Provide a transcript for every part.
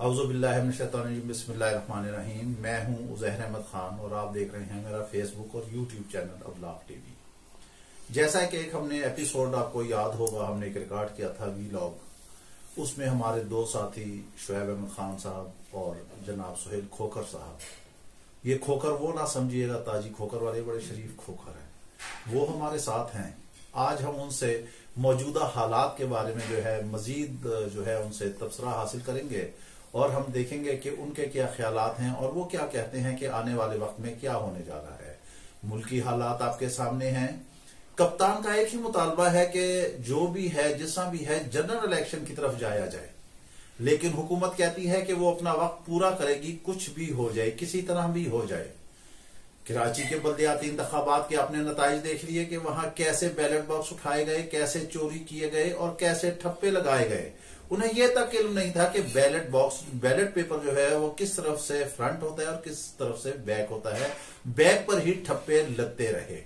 औज़ुबिल्लाहिमिनश्शैतानिर्रजीम बिस्मिल्लाहिर्रहमानिर्रहीम। मैं हूं उज़ैर अहमद खान और आप देख रहे हैं मेरा फेसबुक और यूट्यूब चैनल अब्लाग टीवी। जैसा कि एक हमने एपिसोड आपको याद होगा, हमने एक रिकॉर्ड किया था वीलॉग, उसमें हमारे दो साथी शुएब अहमद खान साहब और जनाब सुहेल खोखर साहब। ये खोखर वो ना समझिएगा ताजी खोखर वाले, बड़े शरीफ खोखर हैं, वो हमारे साथ हैं। आज हम उनसे मौजूदा हालात के बारे में मजीद उनसे तबसरा हासिल करेंगे और हम देखेंगे कि उनके क्या ख्यालात हैं और वो क्या कहते हैं कि आने वाले वक्त में क्या होने जा रहा है। मुल्की हालात आपके सामने हैं। कप्तान का एक ही मुतालबा है कि जो भी है, जिसना भी है, जनरल इलेक्शन की तरफ जाया जाए, लेकिन हुकूमत कहती है कि वो अपना वक्त पूरा करेगी, कुछ भी हो जाए, किसी तरह भी हो जाए। कराची के बल्दियाती इंतखाबात के अपने नताइज देख लिए कि वहां कैसे बैलेट बॉक्स उठाए गए, कैसे चोरी किए गए और कैसे ठप्पे लगाए गए। उन्हें यह तक इल्म नहीं था कि बैलेट पेपर वो किस तरफ से फ्रंट होता है और किस तरफ से बैक होता है। बैक पर ही ठप्पे लगते रहे।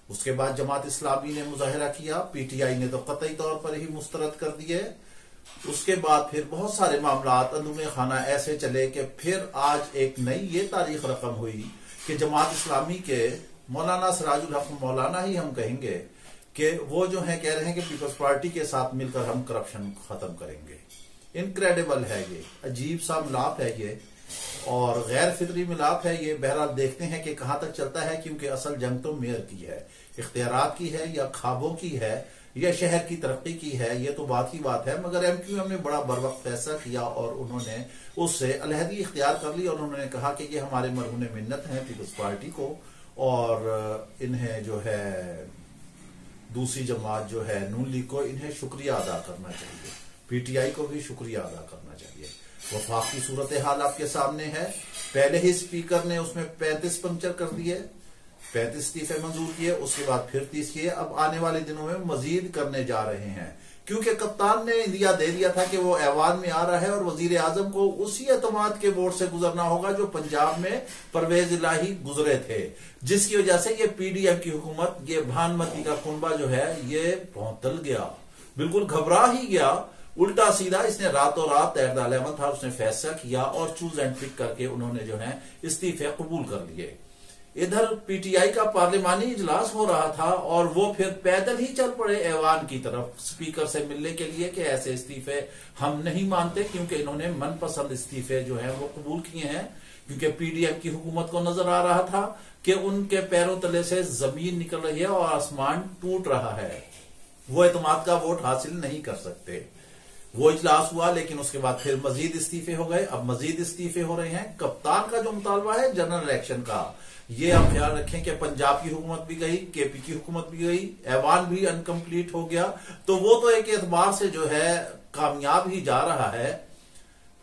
उसके बाद जमात इस्लामी ने मुजाहिरा किया, पीटीआई ने तो कतई तौर पर ही मुस्तरद कर दिए। उसके बाद फिर बहुत सारे मामलात अंदुमे खाना ऐसे चले कि फिर आज एक नई ये तारीख रकम हुई कि जमात इस्लामी के मौलाना सिराजुल हक, मौलाना ही हम कहेंगे, कि वो कह रहे हैं कि पीपल्स पार्टी के साथ मिलकर हम करप्शन खत्म करेंगे। इनक्रेडिबल है ये, अजीब सा मिलाप है ये और गैर फितरी मिलाप है ये। बहरहाल देखते हैं कि कहां तक चलता है, क्योंकि असल जंग तो मेयर की है, इख्तियारात की है या ख्वाबों की है या शहर की तरक्की की है, ये तो बात ही बात है। मगर एमक्यूएम ने बड़ा बरवक्त फैसला किया और उन्होंने उससे अलहदी इख्तियार कर ली और उन्होंने कहा कि ये हमारे मरहून मिन्नत है पीपल्स पार्टी को और इन्हें दूसरी जमात नून लीग को इन्हें शुक्रिया अदा करना चाहिए, पीटीआई को भी शुक्रिया अदा करना चाहिए। वफाक की सूरत हाल आपके सामने है। पहले ही स्पीकर ने उसमें 35 पंक्चर कर दिए, 35 इस्तीफे मंजूर किए, उसके बाद फिर 30 किए। अब आने वाले दिनों में मजीद करने जा रहे हैं, क्योंकि कप्तान ने इंदिया दे दिया था कि वो ऐवान में आ रहा है और वजीर आजम को उसी एतमाद के वोट से गुजरना होगा जो पंजाब में परवेज इलाही गुजरे थे, जिसकी वजह से ये पीडीएम की हुकूमत, ये भानुमती का कुनबा ये भौंतल गया, बिल्कुल घबरा ही गया। उल्टा सीधा इसने रातों रात एरदाल अहमद था, उसने फैसला किया और चूज एंड पिक करके उन्होंने इस्तीफे कबूल कर लिए। इधर पीटीआई का पार्लिमानी इजलास हो रहा था और वो फिर पैदल ही चल पड़े ऐवान की तरफ स्पीकर से मिलने के लिए कि ऐसे इस्तीफे हम नहीं मानते, क्योंकि इन्होंने मनपसंद इस्तीफे वो कबूल किए हैं। क्योंकि पीडीएम की हुकूमत को नजर आ रहा था कि उनके पैरों तले से जमीन निकल रही है और आसमान टूट रहा है, वो एतमाद का वोट हासिल नहीं कर सकते। वो इजलास हुआ, लेकिन उसके बाद फिर मजीद इस्तीफे हो गए। अब मजीद इस्तीफे हो रहे हैं। कप्तान का जो मुतालबा है जनरल इलेक्शन का, ये आप ख्याल रखें कि पंजाब की हुकूमत भी गई, केपी की हुकूमत भी गई, ऐवान भी अनकंप्लीट हो गया, तो वो तो एक एतबार से कामयाब ही जा रहा है।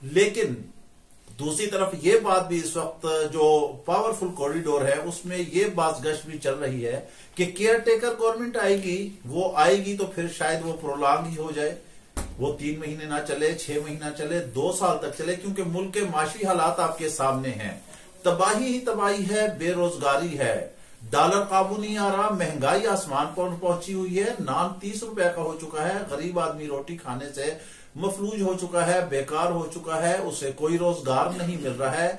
लेकिन दूसरी तरफ ये बात भी इस वक्त जो पावरफुल कॉरिडोर है उसमें ये बाज़गश भी चल रही है कि केयर टेकर गवर्नमेंट आएगी, वो आएगी तो फिर शायद वो प्रोलॉन्ग ही हो जाए, वो 3 महीने ना चले, 6 महीना चले, 2 साल तक चले, क्योंकि मुल्क के माशी हालात आपके सामने हैं। तबाही ही तबाही है, बेरोजगारी है, डॉलर काबू नहीं आ रहा, महंगाई आसमान पर पहुंची हुई है, नान 30 रुपए का हो चुका है, गरीब आदमी रोटी खाने से मफलूज हो चुका है, बेकार हो चुका है, उसे कोई रोजगार नहीं मिल रहा है।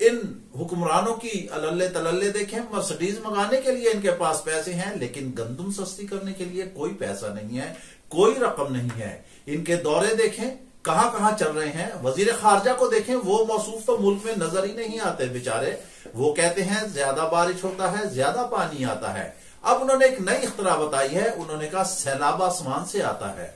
इन हुक्मरानों की अल्ले तलल्ले देखें, मर्सिडीज मंगाने के लिए इनके पास पैसे हैं, लेकिन गंदम सस्ती करने के लिए कोई पैसा नहीं है, कोई रकम नहीं है। इनके दौरे देखें कहां कहां चल रहे हैं। वजीर खारजा को देखें, वो मौसूफ तो मुल्क में नजर ही नहीं आते बेचारे। वो कहते हैं ज्यादा बारिश होता है, ज्यादा पानी आता है। अब उन्होंने एक नई इख्तरा बताई है, उन्होंने कहा सैलाब आसमान से आता है।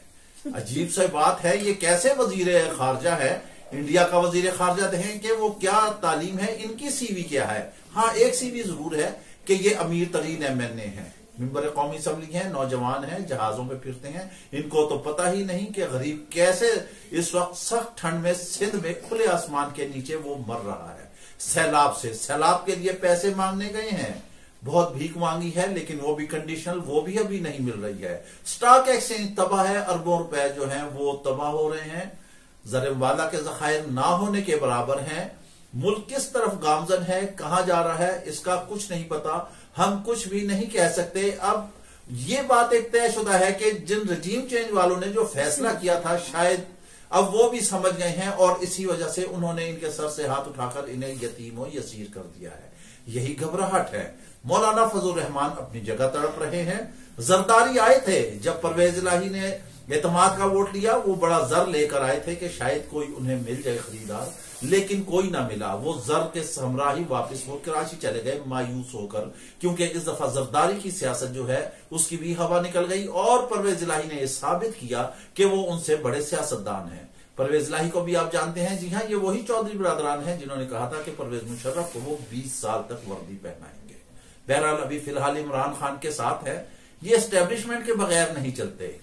अजीब सी बात है, ये कैसे वजीर खारजा है? इंडिया का वजीर खारजा देखें कि वो क्या तालीम है, इनकी सीवी क्या है। हाँ, एक सीवी जरूर है कि ये अमीर तरीन एमएनए है, मेंबर कौमी असम्बली हैं, नौजवान हैं, जहाजों पे फिरते हैं। इनको तो पता ही नहीं कि गरीब कैसे इस वक्त सख्त ठंड में सिंध में खुले आसमान के नीचे वो मर रहा है सैलाब से। सैलाब के लिए पैसे मांगने गए हैं, बहुत भीख मांगी है, लेकिन वो भी कंडीशनल, वो भी अभी नहीं मिल रही है। स्टॉक एक्सचेंज तबाह है, अरबों रुपए वो तबाह हो रहे हैं, ज़र-ए-वाला के ज़खायर ना होने के बराबर हैं। मुल्क किस तरफ गामजन है, कहां जा रहा है, इसका कुछ नहीं पता, हम कुछ भी नहीं कह सकते। अब ये बात एक तयशुदा है कि जिन रजीम चेंज वालों ने जो फैसला किया था, शायद अब वो भी समझ गए हैं और इसी वजह से उन्होंने इनके सर से हाथ उठाकर इन्हें यतीम व यसीर कर दिया है। यही घबराहट है। मौलाना फजल रहमान अपनी जगह तड़प रहे हैं। जरदारी आए थे, जब परवेज इलाही ने एतमाद का वोट लिया, वो बड़ा जर लेकर आए थे कि शायद कोई उन्हें मिल जाए खरीदार, लेकिन कोई ना मिला। वो जर के हमरा ही वापस वो कराची चले गए मायूस होकर, क्योंकि इस दफा जरदारी की सियासत जो है उसकी भी हवा निकल गई और परवेज इलाही ने यह साबित किया कि वो उनसे बड़े सियासतदान हैं। परवेज इलाही को भी आप जानते हैं, जी हां, ये वही चौधरी बिरादरान हैं जिन्होंने कहा था कि परवेज मुशर्रफ को वो 20 साल तक वर्दी पहनाएंगे। बहरहाल अभी फिलहाल इमरान खान के साथ है, ये एस्टेब्लिशमेंट के बगैर नहीं चलते।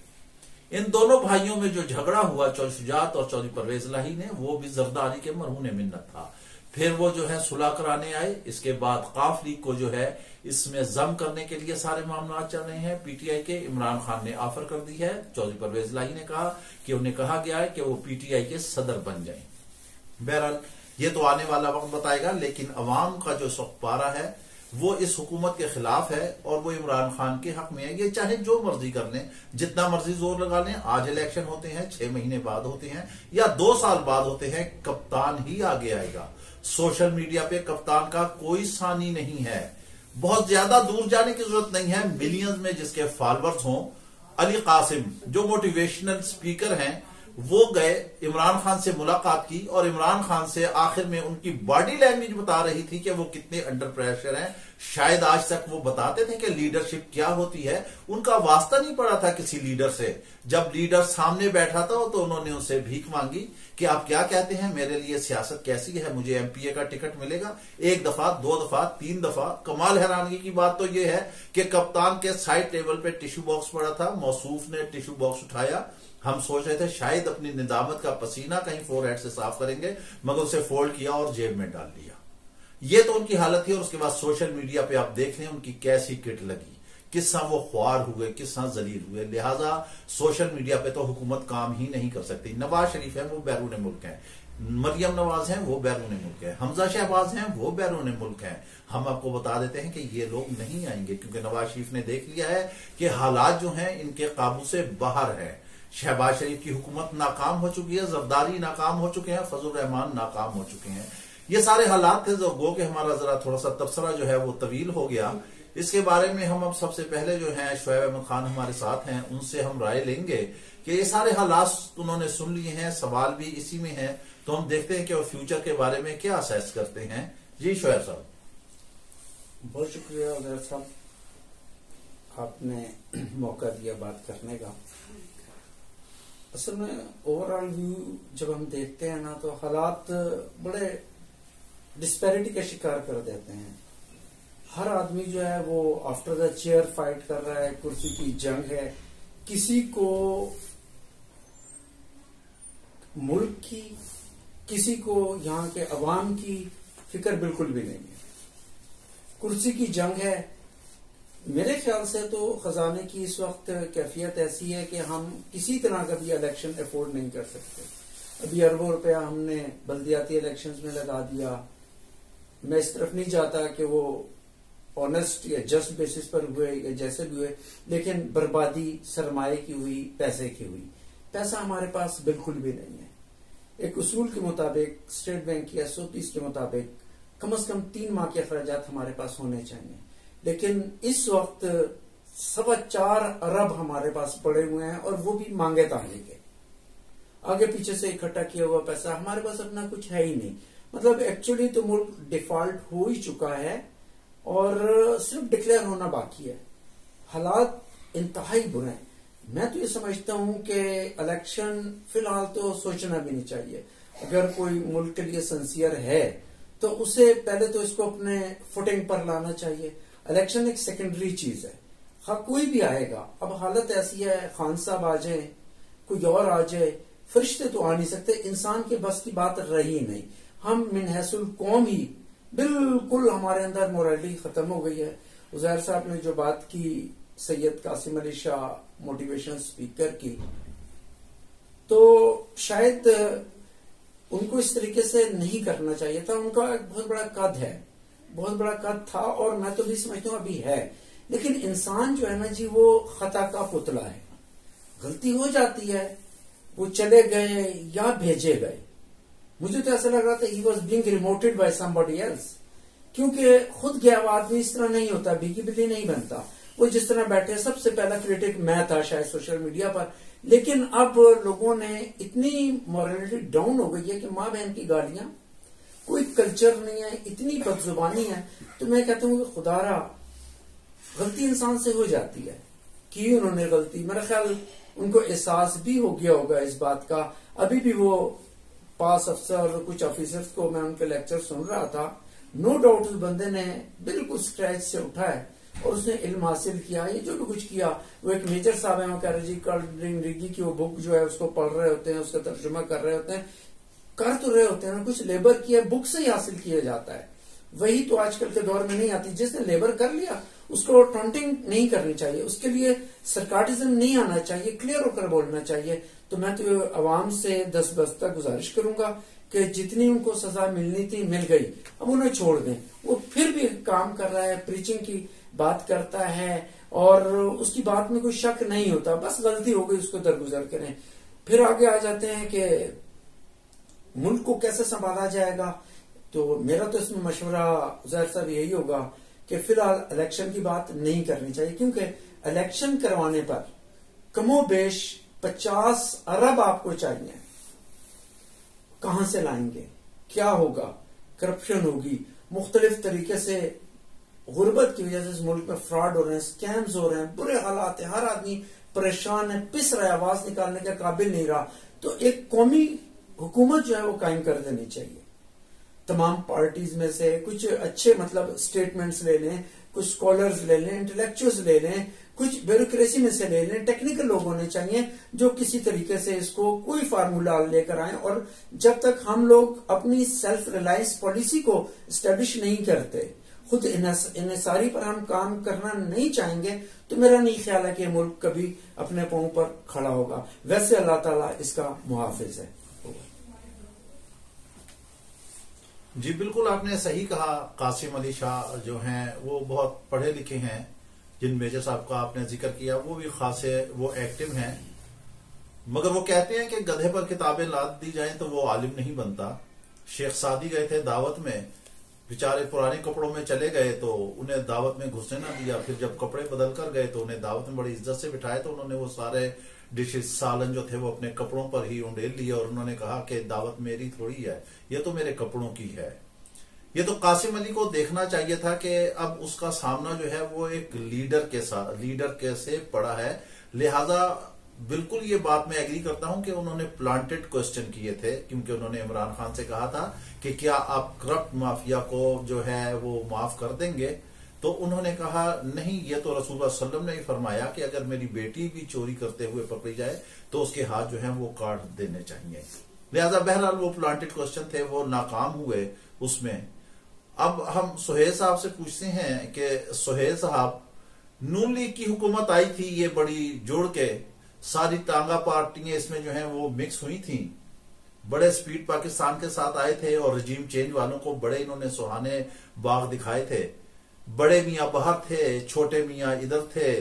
इन दोनों भाइयों में जो झगड़ा हुआ चौधरी शुजात और चौधरी परवेज इलाही ने, वो भी जरदारी के मरहून मिन्नत था। फिर वो जो है सुलह कराने आए। इसके बाद काफ लीग को जो है इसमें जम करने के लिए सारे मामला चल रहे हैं। पीटीआई के इमरान खान ने ऑफर कर दी है। चौधरी परवेज इलाही ने कहा कि उन्हें कहा गया है कि वो पीटीआई के सदर बन जाएं। बहरहाल ये तो आने वाला वक्त बताएगा, लेकिन अवाम का जो सख्त पारा है वो इस हुकूमत के खिलाफ है और वो इमरान खान के हक में है। ये चाहे जो मर्जी कर लें, जितना मर्जी जोर लगा लें, आज इलेक्शन होते हैं, 6 महीने बाद होते हैं या 2 साल बाद होते हैं, कप्तान ही आगे आएगा। सोशल मीडिया पे कप्तान का कोई सानी नहीं है। बहुत ज्यादा दूर जाने की जरूरत नहीं है। मिलियंस में जिसके फॉलोअर्स हों, अली कासिम जो मोटिवेशनल स्पीकर हैं, वो गए, इमरान खान से मुलाकात की और इमरान खान से आखिर में उनकी बॉडी लैंग्वेज बता रही थी कि वो कितने अंडर प्रेशर हैं। शायद आज तक वो बताते थे कि लीडरशिप क्या होती है। उनका वास्ता नहीं पड़ा था किसी लीडर से। जब लीडर सामने बैठा था तो उन्होंने उनसे भीख मांगी कि आप क्या कहते हैं, मेरे लिए सियासत कैसी है, मुझे एमपीए का टिकट मिलेगा। 1 दफा, 2 दफा, 3 दफा। कमाल हैरानगी की बात तो यह है कि कप्तान के साइड टेबल पे टिश्यू बॉक्स पड़ा था, मौसूफ ने टिश्यू बॉक्स उठाया। हम सोच रहे थे शायद अपनी निदामत का पसीना कहीं फोरहेड से साफ करेंगे, मगर उसे फोल्ड किया और जेब में डाल लिया। ये तो उनकी हालत थी। और उसके बाद सोशल मीडिया पे आप देख लें उनकी कैसी किट लगी, किस तरह वो ख्वार हुए, किस तरह जलील हुए। लिहाजा सोशल मीडिया पे तो हुकूमत काम ही नहीं कर सकती। नवाज शरीफ है वो बैरून मुल्क है, मरियम नवाज हैं वो बैरून मुल्क है, हमजा शहबाज हैं वो बैरून मुल्क हैं। हम आपको बता देते हैं कि ये लोग नहीं आएंगे, क्योंकि नवाज शरीफ ने देख लिया है कि हालात जो हैं इनके काबू से बाहर है। शहबाज शरीफ की हुकूमत नाकाम हो चुकी है, जरदारी नाकाम हो चुके हैं, फजल रहमान नाकाम हो चुके हैं। ये सारे हालात थे जो गो के हमारा जरा थोड़ा सा तबसरा जो है वो तवील हो गया। इसके बारे में हम अब सबसे पहले जो है शोएब अहमद खान हमारे साथ हैं, उनसे हम राय लेंगे कि ये सारे हालात उन्होंने सुन लिए हैं, सवाल भी इसी में है। तो हम देखते हैं कि वो फ्यूचर के बारे में क्या असेस करते हैं। जी शोएब साहब। बहुत शुक्रिया उजैर साहब, आपने मौका दिया बात करने का। असल में ओवरऑल व्यू जब हम देखते हैं ना, तो हालात बड़े डिस्पैरिटी का शिकार कर देते हैं। हर आदमी जो है वो आफ्टर द चेयर फाइट कर रहा है, कुर्सी की जंग है। किसी को मुल्क की, किसी को यहाँ के अवाम की फिक्र बिल्कुल भी नहीं है। कुर्सी की जंग है। मेरे ख्याल से तो खजाने की इस वक्त कैफियत ऐसी है कि हम किसी तरह का भी इलेक्शन अफोर्ड नहीं कर सकते। अभी अरबों रुपया हमने बल्दियाती इलेक्शंस में लगा दिया। मैं इस तरफ नहीं चाहता कि वो ऑनेस्ट या जस्ट बेसिस पर हुए या जैसे भी हुए, लेकिन बर्बादी सरमाए की हुई, पैसे की हुई। पैसा हमारे पास बिल्कुल भी नहीं है। एक उसूल के मुताबिक, स्टेट बैंक की एसओपीज के मुताबिक कम से कम 3 माह के अखराजात हमारे पास होने चाहिए, लेकिन इस वक्त 4.25 अरब हमारे पास पड़े हुए हैं और वो भी मांगे तांगे के। आगे पीछे से इकट्ठा किया हुआ पैसा, हमारे पास अपना कुछ है ही नहीं। मतलब एक्चुअली तो मुल्क डिफॉल्ट हो ही चुका है और सिर्फ डिक्लेयर होना बाकी है। हालात इंतहाई बुरे हैं। मैं तो ये समझता हूं कि इलेक्शन फिलहाल तो सोचना भी नहीं चाहिए। अगर कोई मुल्क के लिए सिंसियर है तो उसे पहले तो इसको अपने फुटिंग पर लाना चाहिए। इलेक्शन एक सेकेंडरी चीज है। हाँ, कोई भी आएगा। अब हालत ऐसी है, खान साहब आ जाए, कोई और आ जाए, फरिश्ते तो आ नहीं सकते। इंसान के बस की बात रही नहीं। हम मिनहसुल कौम ही बिल्कुल हमारे अंदर मोरालिटी खत्म हो गई है। उजैर साहब ने जो बात की सैयद कासिम अली शाह मोटिवेशन स्पीकर की, तो शायद उनको इस तरीके से नहीं करना चाहिए था। उनका एक बहुत बड़ा कद है, बहुत बड़ा कद था और मैं तो भी समझता हूं अभी है। लेकिन इंसान जो है ना जी, वो खता का पुतला है। गलती हो जाती है, वो चले गए या भेजे गए। मुझे तो ऐसा लग रहा था he was being remoted by somebody else, क्योंकि खुद गया हुआ आदमी इस तरह नहीं होता, भीगी बिल्ली नहीं बनता। वो जिस तरह बैठे, सबसे पहला क्रिटिक मैं था शायद सोशल मीडिया पर, लेकिन अब लोगों ने इतनी मॉरलिटी डाउन हो गई है कि माँ बहन की गालियां, कोई कल्चर नहीं है, इतनी बदजुबानी है। तो मैं कहता हूँ कि खुदारा गलती इंसान से हो जाती है, की उन्होंने गलती, मेरा ख्याल उनको एहसास भी हो गया होगा इस बात का। अभी भी वो पास अफसर और कुछ ऑफिसर्स को मैं उनके लेक्चर सुन रहा था, नो डाउट उस बंदे ने बिल्कुल स्क्रैच से उठा है और उसने इल्म हासिल किया। ये जो भी कुछ किया, वो एक मेजर साहब है, वो कह रहे जी कर्ल रिगी की वो बुक जो है उसको पढ़ रहे होते हैं, उसका तर्जुमा कर रहे होते हैं, कर तो रहे होते हैं, कुछ लेबर किया, बुक से ही हासिल किया जाता है। वही तो आजकल के दौर में नहीं आती। जिसने लेबर कर लिया उसको टॉन्टिंग नहीं करनी चाहिए, उसके लिए सरकाटिज्म नहीं आना चाहिए, क्लियर होकर बोलना चाहिए। तो मैं तो अवाम से 10 बस्ता गुजारिश करूंगा कि जितनी उनको सजा मिलनी थी मिल गई, अब उन्हें छोड़ दें। वो फिर भी काम कर रहा है, प्रीचिंग की बात करता है और उसकी बात में कोई शक नहीं होता, बस गलती हो गई उसको दरगुजर करें। फिर आगे आ जाते हैं कि मुल्क को कैसे संभाला जाएगा। तो मेरा तो इसमें मशवरा ज़ाहिर साहब यही होगा कि फिलहाल इलेक्शन की बात नहीं करनी चाहिए, क्योंकि इलेक्शन करवाने पर कमोबेश 50 अरब आपको चाहिए। कहां से लाएंगे, क्या होगा, करप्शन होगी, मुख्तलिफ तरीके से गुर्बत की वजह से इस मुल्क में फ्रॉड हो रहे हैं, स्कैम्स हो रहे हैं, बुरे हालात है, हर आदमी परेशान है, पिस रहा है, आवाज निकालने के काबिल नहीं रहा। तो एक कौमी हुकूमत जो है वो कायम कर देनी चाहिए। तमाम पार्टीज में से कुछ अच्छे मतलब स्टेटमेंट्स ले लें, कुछ स्कॉलर्स ले लें, इंटेलेक्चुअल्स ले लें, कुछ ब्यूरोक्रेसी में से ले लें, टेक्निकल लोग होने चाहिए जो किसी तरीके से इसको कोई फार्मूला लेकर आए। और जब तक हम लोग अपनी सेल्फ रिलायंस पॉलिसी को स्टैब्लिश नहीं करते, खुद इन्हिसारी पर हम काम करना नहीं चाहेंगे, तो मेरा नहीं ख्याल है कि मुल्क कभी अपने पांव पर खड़ा होगा। वैसे अल्लाह ताला इसका मुहाफिज है। जी बिल्कुल, आपने सही कहा। कासिम अली शाह जो हैं वो बहुत पढ़े लिखे हैं, जिन मेजर साहब का आपने जिक्र किया वो भी खासे वो एक्टिव हैं, मगर वो कहते हैं कि गधे पर किताबें लाद दी जाएं तो वो आलिम नहीं बनता। शेख सादी गए थे दावत में, बेचारे पुराने कपड़ों में चले गए तो उन्हें दावत में घुसने ना दिया। फिर जब कपड़े बदल कर गए तो उन्हें दावत में बड़ी इज्जत से बिठाए, तो उन्होंने वो सारे डिशेस सालन जो थे वो अपने कपड़ों पर ही उंडेल लिए और उन्होंने कहा कि दावत मेरी थोड़ी है, ये तो मेरे कपड़ों की है। ये तो कासिम अली को देखना चाहिए था कि अब उसका सामना जो है वो एक लीडर के साथ, लीडर कैसे पड़ा है। लिहाजा बिल्कुल ये बात मैं एग्री करता हूं कि उन्होंने प्लांटेड क्वेश्चन किए थे, क्योंकि उन्होंने इमरान खान से कहा था कि क्या आप करप्ट माफिया को जो है वो माफ कर देंगे, तो उन्होंने कहा नहीं, ये तो रसूलुल्लाह सल्लल्लाहु अलैहि वसल्लम ने ही फरमाया कि अगर मेरी बेटी भी चोरी करते हुए पकड़ी जाए तो उसके हाथ जो है वो काट देने चाहिए। लिहाजा बहरहाल वो प्लांटेड क्वेश्चन थे, वो नाकाम हुए उसमें। अब हम सुहेल साहब से पूछते हैं कि सुहेल साहब, नून लीग की हुकूमत आई थी, ये बड़ी जोड़ के सारी तांगा पार्टियां इसमें जो है वो मिक्स हुई थी, बड़े स्पीड पाकिस्तान के साथ आए थे और रजीम चेंज वालों को बड़े इन्होंने सुहाने बाग दिखाए थे। बड़े मियाँ बाहर थे, छोटे मियाँ इधर थे,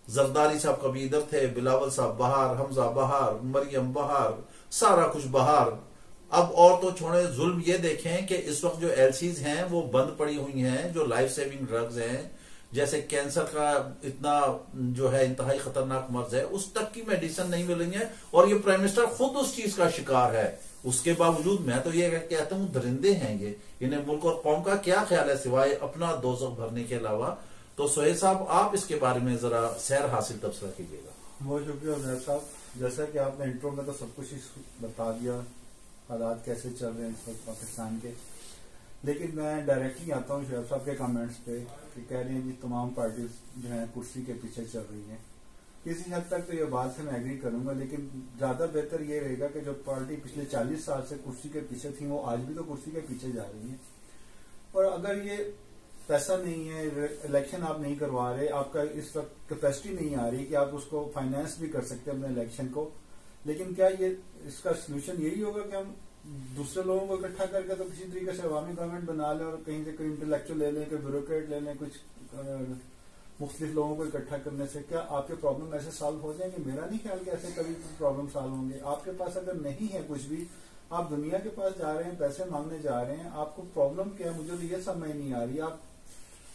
जरदारी साहब कभी इधर थे, बिलावल साहब बाहर, हमजा बाहर, मरियम बाहर, सारा कुछ बाहर। अब और तो छोड़े, जुल्म ये देखें कि इस वक्त जो एलसीज हैं वो बंद पड़ी हुई हैं, जो लाइफ सेविंग ड्रग्स हैं, जैसे कैंसर का इतना जो है इंतहाई खतरनाक मर्ज है, उस तक की मेडिसिन नहीं मिल रही है और ये प्राइम मिनिस्टर खुद उस चीज का शिकार है। उसके बावजूद मैं तो ये कहता हूँ दरिंदे हैं ये, इन्हें मुल्क और कौम का क्या ख्याल है सिवाय अपना दोज़ख भरने के अलावा। तो सुहेल साहब, आप इसके बारे में जरा सैर हासिल तबसरा कीजिएगा। बहुत शुक्रिया उमैर साहब। जैसा कि आपने इंट्रो में तो सब कुछ ही बता दिया, हालात कैसे चल रहे हैं इस वक्त पाकिस्तान के। लेकिन मैं डायरेक्टली आता हूँ शुएब साहब के कमेंट्स पे कि कह रहे हैं कि तमाम पार्टीज जो है कुर्सी के पीछे चल रही हैं। किसी हद तक तो ये बात से मैं एग्री करूंगा, लेकिन ज्यादा बेहतर ये रहेगा कि जो पार्टी पिछले 40 साल से कुर्सी के पीछे थी वो आज भी तो कुर्सी के पीछे जा रही है। और अगर ये पैसा नहीं है, इलेक्शन आप नहीं करवा रहे, आपका इस वक्त कैपेसिटी नहीं आ रही कि आप उसको फाइनेंस भी कर सकते हैं अपने इलेक्शन को, लेकिन क्या ये इसका सोल्यूशन यही होगा कि हम दूसरे लोगों को इकट्ठा करके तो किसी तरीके से अवामी गवर्नमेंट बना लें और कहीं से कोई इंटेलेक्चुअल ले लें, कोई ब्यूरोक्रेट ले लें, कुछ मुख्तलिफ लोगों को इकट्ठा करने से क्या आपके प्रॉब्लम ऐसे सॉल्व हो जाएंगे? मेरा नहीं ख्याल कि ऐसे कभी प्रॉब्लम सॉल्व होंगे। आपके पास अगर नहीं है कुछ भी, आप दुनिया के पास जा रहे हैं, पैसे मांगने जा रहे हैं, आपको प्रॉब्लम क्या है मुझे तो ये समझ नहीं आ रही।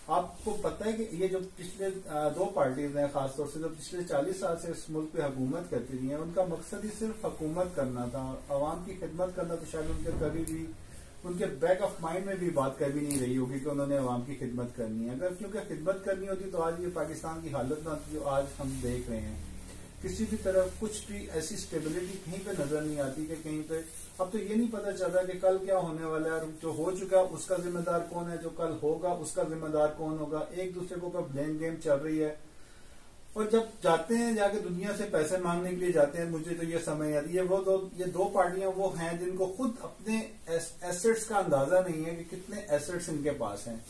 आपको पता है कि ये जो पिछले दो पार्टीज हैं, खासतौर से जो पिछले 40 साल से इस मुल्क पे हुकूमत करती रही हैं, उनका मकसद ही सिर्फ हुकूमत करना था, आवाम की खिदमत करना। तो शायद उनके कभी भी, उनके बैक ऑफ माइंड में भी बात कभी नहीं रही होगी कि उन्होंने आवाम की खिदमत करनी है। अगर क्योंकि खिदमत करनी होती तो आज ये पाकिस्तान की हालत ना होती जो आज हम देख रहे हैं। किसी भी तरह कुछ भी ऐसी स्टेबिलिटी कहीं पे नजर नहीं आती कि कहीं पे, अब तो ये नहीं पता चल रहा कि कल क्या होने वाला है, और जो हो चुका उसका जिम्मेदार कौन है, जो कल होगा उसका जिम्मेदार कौन होगा। एक दूसरे को ब्लेम गेम चल रही है। और जब जाते हैं जाके दुनिया से पैसे मांगने के लिए जाते हैं, मुझे तो ये समझ आती है ये दो पार्टियां वो हैं जिनको खुद अपने एसेट्स का अंदाजा नहीं है कि कितने एसेट्स इनके पास हैं।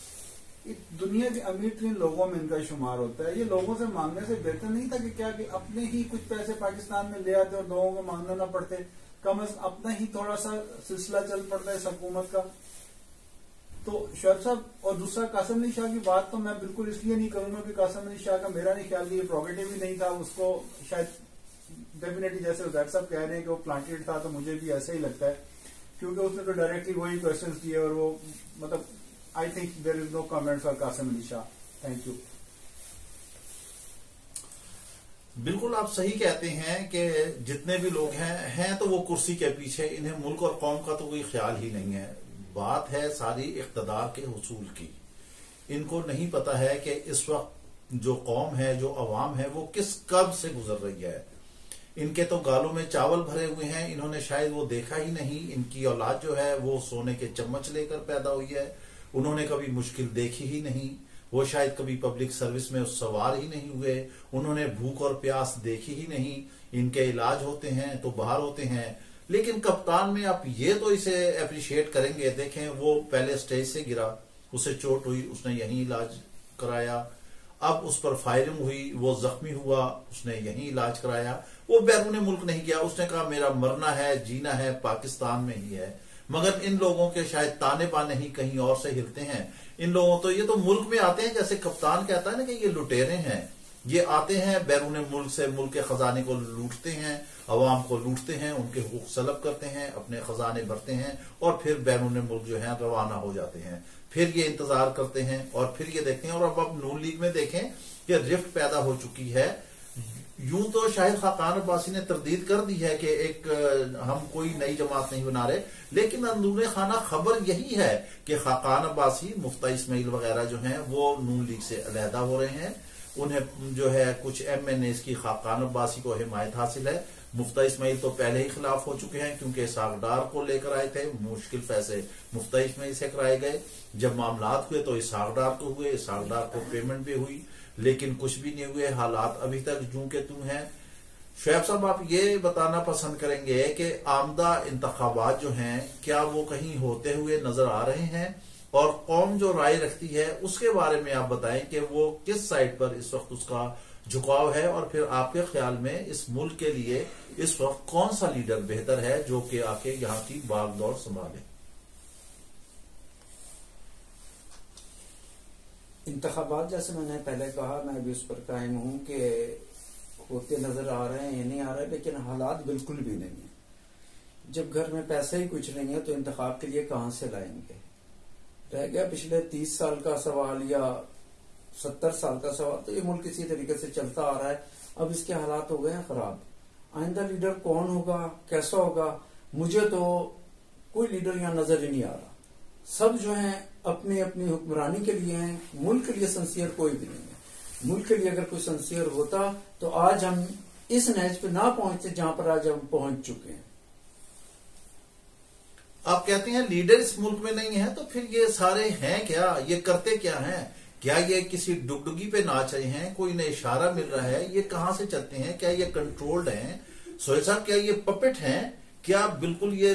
दुनिया के अमीर तरीन लोगों में इनका शुमार होता है। ये लोगों से मांगने से बेहतर नहीं था कि क्या कि अपने ही कुछ पैसे पाकिस्तान में ले आते और लोगों को मांगना ना पड़ते, कम अज अपना ही थोड़ा सा सिलसिला चल पड़ता है इस हुकूमत का। तो शोएब साहब और दूसरा कासिम अली शाह की बात तो मैं बिल्कुल इसलिए नहीं करूंगा कि कासिम अली शाह का मेरा नहीं ख्याल कि ये प्रोगेटिव ही नहीं था, उसको शायद डेफिनेटली जैसे उजैर साहब कह रहे हैं कि वो प्लांटेड था, तो मुझे भी ऐसा ही लगता है, क्योंकि उसने तो डायरेक्टली वही क्वेश्चन दिए और वो मतलब I think there is no comments for Qasim Ali Shah. Thank you. बिल्कुल आप सही कहते हैं कि जितने भी लोग हैं तो वो कुर्सी के पीछे, इन्हें मुल्क और कौम का तो कोई ख्याल ही नहीं है। बात है सारी इख्तदार के हुसूल की। इनको नहीं पता है कि इस वक्त जो कौम है, जो अवाम है, वो किस कब से गुजर रही है। इनके तो गालों में चावल भरे हुए हैं, इन्होंने शायद वो देखा ही नहीं। इनकी औलाद जो है वो सोने के चम्मच लेकर पैदा हुई है, उन्होंने कभी मुश्किल देखी ही नहीं। वो शायद कभी पब्लिक सर्विस में सवार ही नहीं हुए, उन्होंने भूख और प्यास देखी ही नहीं। इनके इलाज होते हैं तो बाहर होते हैं। लेकिन कप्तान में आप ये तो इसे अप्रिशिएट करेंगे, देखें वो पहले स्टेज से गिरा, उसे चोट हुई, उसने यहीं इलाज कराया। अब उस पर फायरिंग हुई, वो जख्मी हुआ, उसने यहीं इलाज कराया। वो बैरून मुल्क नहीं गया, उसने कहा मेरा मरना है, जीना है पाकिस्तान में ही है। मगर इन लोगों के शायद ताने बाने ही कहीं और से हिलते हैं। इन लोगों तो ये तो मुल्क में आते हैं, जैसे कप्तान कहता है ना कि ये लुटेरे हैं, ये आते हैं बैरून मुल्क से, मुल्क के खजाने को लूटते हैं, अवाम को लूटते हैं, उनके हुकूक सलब करते हैं, अपने खजाने भरते हैं और फिर बैरून मुल्क जो है रवाना हो जाते हैं। फिर ये इंतजार करते हैं और फिर ये देखते हैं। और अब नून लीग में देखें कि रिफ्ट पैदा हो चुकी है। यूं तो शायद खाकान अब्बासी ने तरदीद कर दी है कि हम कोई नई जमात नहीं बना रहे, लेकिन अंदरूने खाना खबर यही है कि खाकान अब्बासी, मुफ्ता इस्माइल वगैरह जो हैं वो नून लीग से अलहदा हो रहे हैं। उन्हें जो है कुछ MNAs की खाकान अब्बासी को हिमायत हासिल है। मुफ्ता इस्माइल तो पहले ही खिलाफ हो चुके हैं, क्योंकि इसहाक डार को लेकर आए थे, मुश्किल फैसले मुफ्ता इस्माइल से कराए गए। जब मामलात हुए तो इसहाक डार को हुए, इसहाक डार को पेमेंट भी हुई, लेकिन कुछ भी नहीं हुए। हालात अभी तक जूं के तूं हैं। शोएब साहब आप ये बताना पसंद करेंगे कि आमदा इंतखाबात जो हैं क्या वो कहीं होते हुए नजर आ रहे हैं, और कौम जो राय रखती है उसके बारे में आप बताएं कि वो किस साइड पर इस वक्त उसका झुकाव है, और फिर आपके ख्याल में इस मुल्क के लिए इस वक्त कौन सा लीडर बेहतर है जो कि आके यहाँ की बागडोर संभाले। इंतखाबात जैसे मैंने पहले कहा, मैं भी उस पर कायम हूं कि होते नजर आ रहे हैं, ये नहीं आ रहे, लेकिन हालात बिल्कुल भी नहीं है। जब घर में पैसे ही कुछ नहीं है तो इंतखाब के लिए कहां से लाएंगे। रह गया पिछले 30 साल का सवाल या 70 साल का सवाल, तो ये मुल्क इसी तरीके से चलता आ रहा है। अब इसके हालात हो गए हैं खराब। आइंदा लीडर कौन होगा, कैसा होगा, मुझे तो कोई लीडर यहाँ नजर ही नहीं आ रहा। सब जो है अपनी अपनी हुक्मरानी के लिए हैं, मुल्क के लिए सिंसियर कोई भी नहीं है। मुल्क के लिए अगर कोई सिंसियर होता तो आज हम इस नहज पे ना पहुंचते जहां पर आज हम पहुंच चुके हैं। आप कहते हैं लीडर इस मुल्क में नहीं है, तो फिर ये सारे हैं क्या, ये करते क्या हैं? क्या ये किसी डुगडुगी पे नाच रहे हैं, कोई इन्हें इशारा मिल रहा है, ये कहां से चलते हैं? क्या ये कंट्रोल्ड हैं? सोहेल साहब क्या ये पपेट हैं? क्या बिल्कुल ये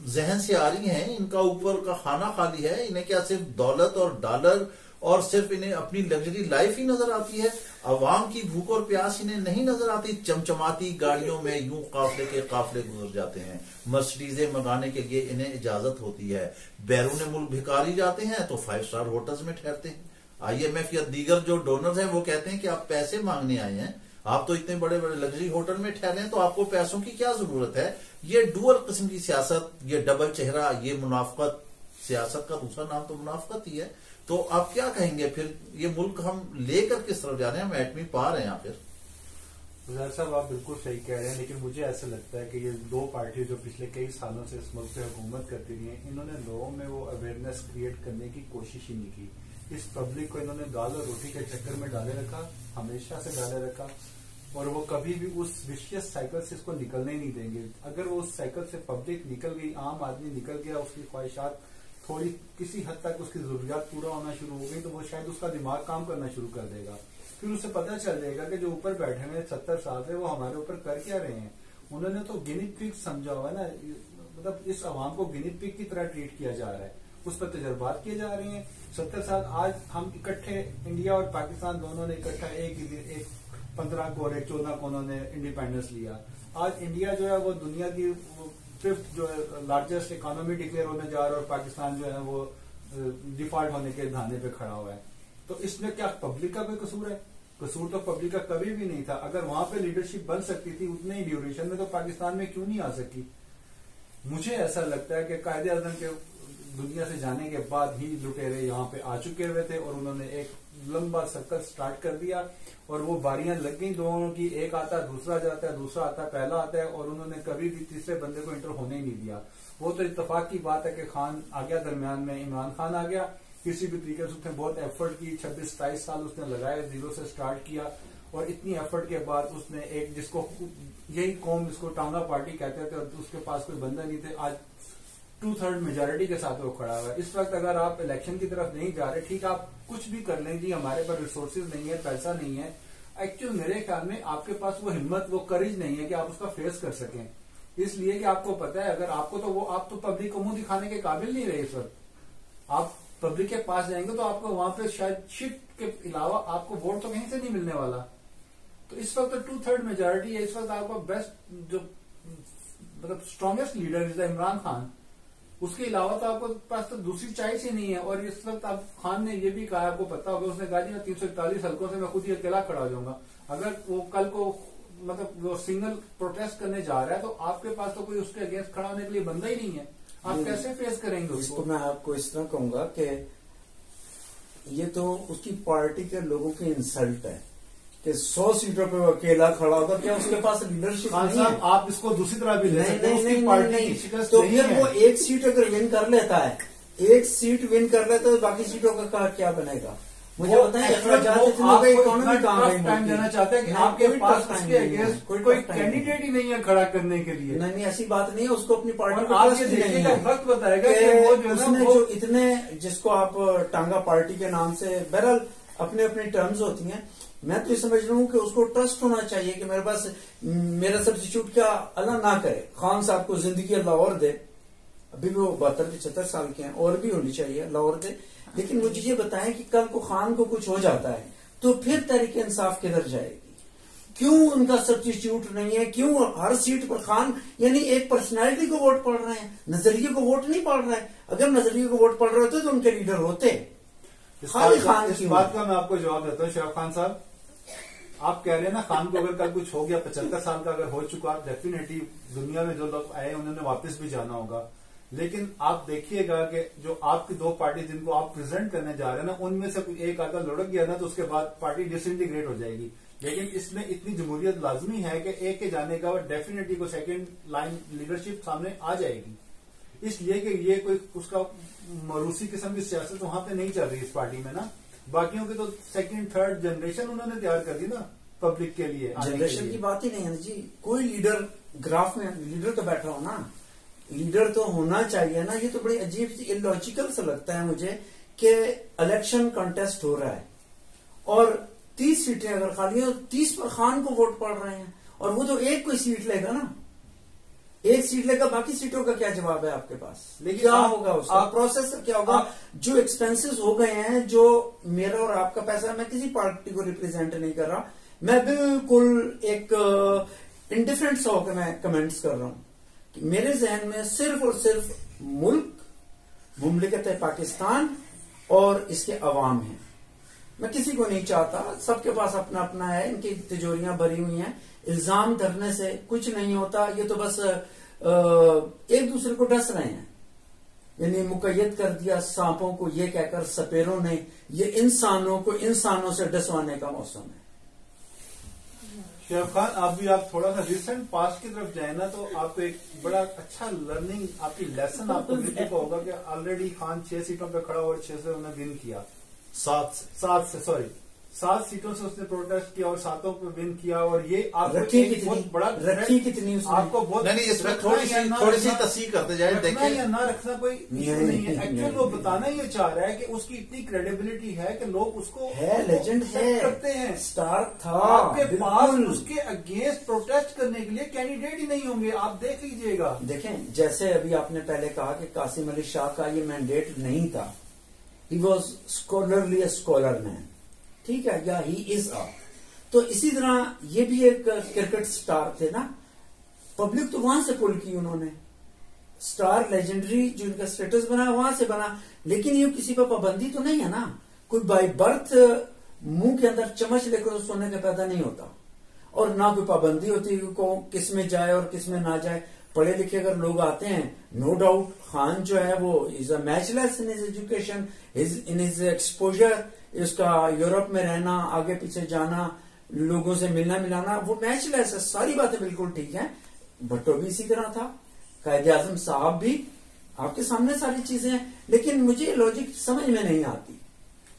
जहन से आ रही हैं, इनका ऊपर का खाना खाली है? इन्हें क्या सिर्फ दौलत और डॉलर और सिर्फ इन्हें अपनी लग्जरी लाइफ ही नजर आती है? अवाम की भूख और प्यास इन्हें नहीं नजर आती? चमचमाती गाड़ियों में यूं काफले के काफले गुजर जाते हैं, मर्सिडीजें मंगाने के लिए इन्हें इजाजत होती है। बैरून मुल्क भिखारी जाते हैं तो 5 स्टार होटल्स में ठहरते हैं। IMF या दीगर जो डोनर्स हैं वो कहते हैं कि आप पैसे मांगने आए हैं, आप तो इतने बड़े बड़े लग्जरी होटल में ठहरे हैं, तो आपको पैसों की क्या जरूरत है। ये डुअल किस्म की सियासत, ये डबल चेहरा, ये मुनाफकत, सियासत का दूसरा नाम तो मुनाफकत ही है। तो आप क्या कहेंगे फिर, ये मुल्क हम लेकर किस तरफ जा रहे हैं, हम एटमी पार हैं या फिर? गुजर साहब आप बिल्कुल सही कह रहे हैं, लेकिन मुझे ऐसा लगता है कि ये दो पार्टी जो पिछले कई सालों से इस मुल्क पे हुकूमत करती रही है, इन्होंने लोगों में वो अवेयरनेस क्रिएट करने की कोशिश ही नहीं की। इस पब्लिक को इन्होंने दाल और रोटी के चक्कर में डाले रखा, हमेशा से डाले रखा, और वो कभी भी उस विशियस साइकिल से इसको निकलने ही नहीं देंगे। अगर वो उस साइकिल से पब्लिक निकल गई, आम आदमी निकल गया, उसकी ख्वाहिशात थोड़ी किसी हद तक उसकी जरूरियात पूरा होना शुरू हो गई, तो वो शायद उसका दिमाग काम करना शुरू कर देगा। फिर उसे पता चल जाएगा कि जो ऊपर बैठे हुए 70 साल से वो हमारे ऊपर कर क्या रहे हैं। उन्होंने तो गिनी पिग समझा हुआ है ना, मतलब इस आवाम को गिनी पिग की तरह ट्रीट किया जा रहा है, उस पर तजर्बात किए जा रहे हैं 70 साल। आज हम इकट्ठे, इंडिया और पाकिस्तान दोनों ने इकट्ठा एक 15 को और एक 14 को उन्होंने इंडिपेंडेंस लिया। आज इंडिया जो है वो दुनिया की 5th जो है लार्जेस्ट इकोनॉमी डिक्लेयर होने जा रहा है, और पाकिस्तान जो है वो डिफॉल्ट होने के धाने पे खड़ा हुआ है। तो इसमें क्या पब्लिक का कोई कसूर है? कसूर तो पब्लिक का कभी भी नहीं था। अगर वहां पे लीडरशिप बन सकती थी उतने ही ड्यूरेशन में, तो पाकिस्तान में क्यों नहीं आ सकी? मुझे ऐसा लगता है कि कायदे आज़म के दुनिया से जाने के बाद ही लुटेरे यहाँ पे आ चुके हुए थे, और उन्होंने एक लंबा सर्कल स्टार्ट कर दिया, और वो बारियां लग गई दोनों की, एक आता है दूसरा जाता है, दूसरा आता है पहला आता है, और उन्होंने कभी भी तीसरे बंदे को इंटर होने ही नहीं दिया। वो तो इत्तेफाक की बात है कि खान आ गया, दरमियान में इमरान खान आ गया, किसी भी तरीके से उसने बहुत एफर्ट की, 26-27 साल उसने लगाए, जीरो से स्टार्ट किया, और इतनी एफर्ट के बाद उसने एक, जिसको यही कौम जिसको टांगा पार्टी कहते थे, और उसके पास कोई बंदा नहीं थे, आज 2/3 मेजोरिटी के साथ वो खड़ा हुआ है। इस वक्त अगर आप इलेक्शन की तरफ नहीं जा रहे, ठीक, आप कुछ भी कर लें जी, हमारे पास रिसोर्सेज नहीं है, पैसा नहीं है, एक्चुअल मेरे ख्याल में आपके पास वो हिम्मत, वो करेज नहीं है कि आप उसका फेस कर सकें। इसलिए कि आपको पता है, अगर आपको तो आप तो पब्लिक को मुंह दिखाने के काबिल नहीं रहे इस वक्त। आप पब्लिक के पास जाएंगे तो आपको वहां पे शायद शिट के अलावा आपको वोट तो कहीं से नहीं मिलने वाला। तो इस वक्त तो 2/3 मेजोरिटी है। इस वक्त आपका बेस्ट जो मतलब strongest leader is Imran Khan, उसके अलावा तो आपको पास तो दूसरी चॉइस ही नहीं है। और इस वक्त आप खान ने ये भी कहा, आपको पता होगा, उसने कहा जी मैं 341 हल्कों से मैं खुद ही अकेला खड़ा हो जाऊंगा। अगर वो कल को मतलब वो सिंगल प्रोटेस्ट करने जा रहा है, तो आपके पास तो कोई उसके अगेंस्ट खड़ा होने के लिए बंदा ही नहीं है। आप कैसे फेस करेंगे उसको? इसको मैं आपको इस तरह कहूंगा कि ये तो उसकी पार्टी के लोगों की इंसल्ट है कि 100 सीटों पे वो अकेला खड़ा होगा, क्या उसके पास लीडरशिप नहीं है? आप इसको दूसरी तरह भी ले सकते हैं, उसकी पार्टी की शिकस्त तो नहीं फिर है। वो एक सीट अगर विन कर लेता है, एक सीट विन कर लेता है, तो बाकी सीटों का क्या बनेगा? मुझे बताएं, इकोनॉमी टाइम देना चाहते हैं कि आपके पास उसके अगेंस्ट कोई कैंडिडेट ही नहीं है खड़ा करने के लिए। नहीं, ऐसी बात नहीं है, उसको अपनी पार्टी को आप ये देखिएगा, वक्त बताएगा कि वो जो उसने जो इतने, जिसको आप टांगा पार्टी के नाम से, बहरहाल अपने अपने टर्म्स होती हैं, मैं तो ये समझ रहा हूँ कि उसको ट्रस्ट होना चाहिए कि मेरे पास मेरा सब्स्टिट्यूट क्या अल्लाह ना करे, खान साहब को जिंदगी अल्लाह और दे, अभी भी वो 72-75 साल के हैं, और भी होनी चाहिए, अल्लाह और दे। लेकिन मुझे ये बताएं कि कल को खान को कुछ हो जाता है तो फिर तहरीके इंसाफ किधर जाएगी? क्यों उनका सब्स्टिट्यूट नहीं है? क्यों हर सीट पर खान, यानी एक पर्सनालिटी को वोट पड़ रहे हैं, नजरिए को वोट नहीं पड़ रहा है। अगर नजरिए को वोट पड़ रहे होते तो उनके लीडर होते। खाली खान इस बात का मैं आपको जवाब देता हूँ शराफ खान साहब। आप कह रहे हैं ना, खान को अगर कल कुछ हो गया, 75 साल का अगर हो चुका, डेफिनेटली दुनिया में जो लोग आए उन्होंने वापस भी जाना होगा। लेकिन आप देखिएगा कि जो आपकी दो पार्टी जिनको आप प्रेजेंट करने जा रहे हैं ना, उनमें से कोई एक आधा लुढ़क गया ना, तो उसके बाद पार्टी डिसइंटीग्रेट हो जाएगी। लेकिन इसमें इतनी जमहूरियत लाजमी है कि एक के जाने का डेफिनेटली को सेकंड लाइन लीडरशिप सामने आ जाएगी। इसलिए कि ये कोई उसका मरूसी किस्म की सियासत वहां पे नहीं चल रही इस पार्टी में ना। बाकियों की तो सेकंड थर्ड जनरेशन उन्होंने तैयार कर दी ना पब्लिक के लिए। जनरेशन की बात ही नहीं है जी, कोई लीडर ग्राफ में लीडर तो बैठा हो ना, लीडर तो होना चाहिए ना। ये तो बड़ी अजीब सी इलॉजिकल सा लगता है मुझे कि इलेक्शन कंटेस्ट हो रहा है और 30 सीटें अगर खाली है, 30 पर खान को वोट पड़ रहे हैं, और वो तो एक कोई सीट लेगा ना, एक सीट लेगा, बाकी सीटों का क्या जवाब है आपके पास? लेकिन क्या होगा उसका प्रोसेस, क्या होगा? जो एक्सपेंसेस हो गए हैं, जो मेरा और आपका पैसा, मैं किसी पार्टी को रिप्रेजेंट नहीं कर रहा, मैं बिल्कुल एक इंडिफरेंट सा होकर मैं कमेंट्स कर रहा हूं कि मेरे जहन में सिर्फ और सिर्फ मुल्क, मुमलिकत पाकिस्तान और इसके अवाम हैं। मैं किसी को नहीं चाहता, सबके पास अपना अपना है, इनकी तिजोरियां भरी हुई हैं। इल्जाम धरने से कुछ नहीं होता, ये तो बस एक दूसरे को डस रहे हैं। यानी मुकय्यद कर दिया सांपों को ये कहकर सपेरों ने, ये इंसानों को इंसानों से डसवाने का मौसम है। शेफ खान, आप थोड़ा सा रिसेंट पास्ट की तरफ जाए ना, तो आपको एक बड़ा अच्छा लर्निंग, आपकी लेसन आपको मिलने को होगा कि ऑलरेडी खान 6 सीटों पे खड़ा और 6 से उन्होंने विन किया। 7 सीटों से उसने प्रोटेस्ट किया और 7 पे विन किया। और ये आपको बहुत बड़ा रखी कितनी आपको बहुत नहीं, इसमें थोड़ी सी तस्हीह करते जाए, देखिए या ना रखना कोई इशू नहीं है। एक्चुअली वो बताना ये चाह रहा है कि उसकी इतनी क्रेडिबिलिटी है कि लोग उसको है, लेजेंड है, करते हैं, स्टार था। आपके पास उसके अगेंस्ट प्रोटेस्ट करने के लिए कैंडिडेट ही नहीं होंगे, आप देख लीजिएगा। देखें, जैसे अभी आपने पहले कहा कि कासिम अली शाह का ये मैंडेट नहीं था, he was scholarly scholar man, ठीक है, या ही इज अ। तो इसी तरह ये भी एक क्रिकेट स्टार थे ना, पब्लिक तो वहां से पुल की उन्होंने, स्टार लेजेंडरी जो इनका स्टेटस बना वहां से बना। लेकिन ये किसी पर पाबंदी तो नहीं है ना, कोई बाय बर्थ मुंह के अंदर चम्मच लेकर सोने का पैदा नहीं होता, और ना कोई पाबंदी होती है को किस में जाए और किस में ना जाए। पढ़े लिखे अगर लोग आते हैं, नो डाउट खान जो है वो is a matchless in his education, in his exposure, इसका यूरोप में रहना, आगे पीछे जाना, लोगों से मिलना मिलाना, वो मैचलेस है, सारी बातें बिल्कुल ठीक है। भट्टो भी इसी तरह था, कायदे आजम साहब भी, आपके सामने सारी चीजें हैं। लेकिन मुझे लॉजिक समझ में नहीं आती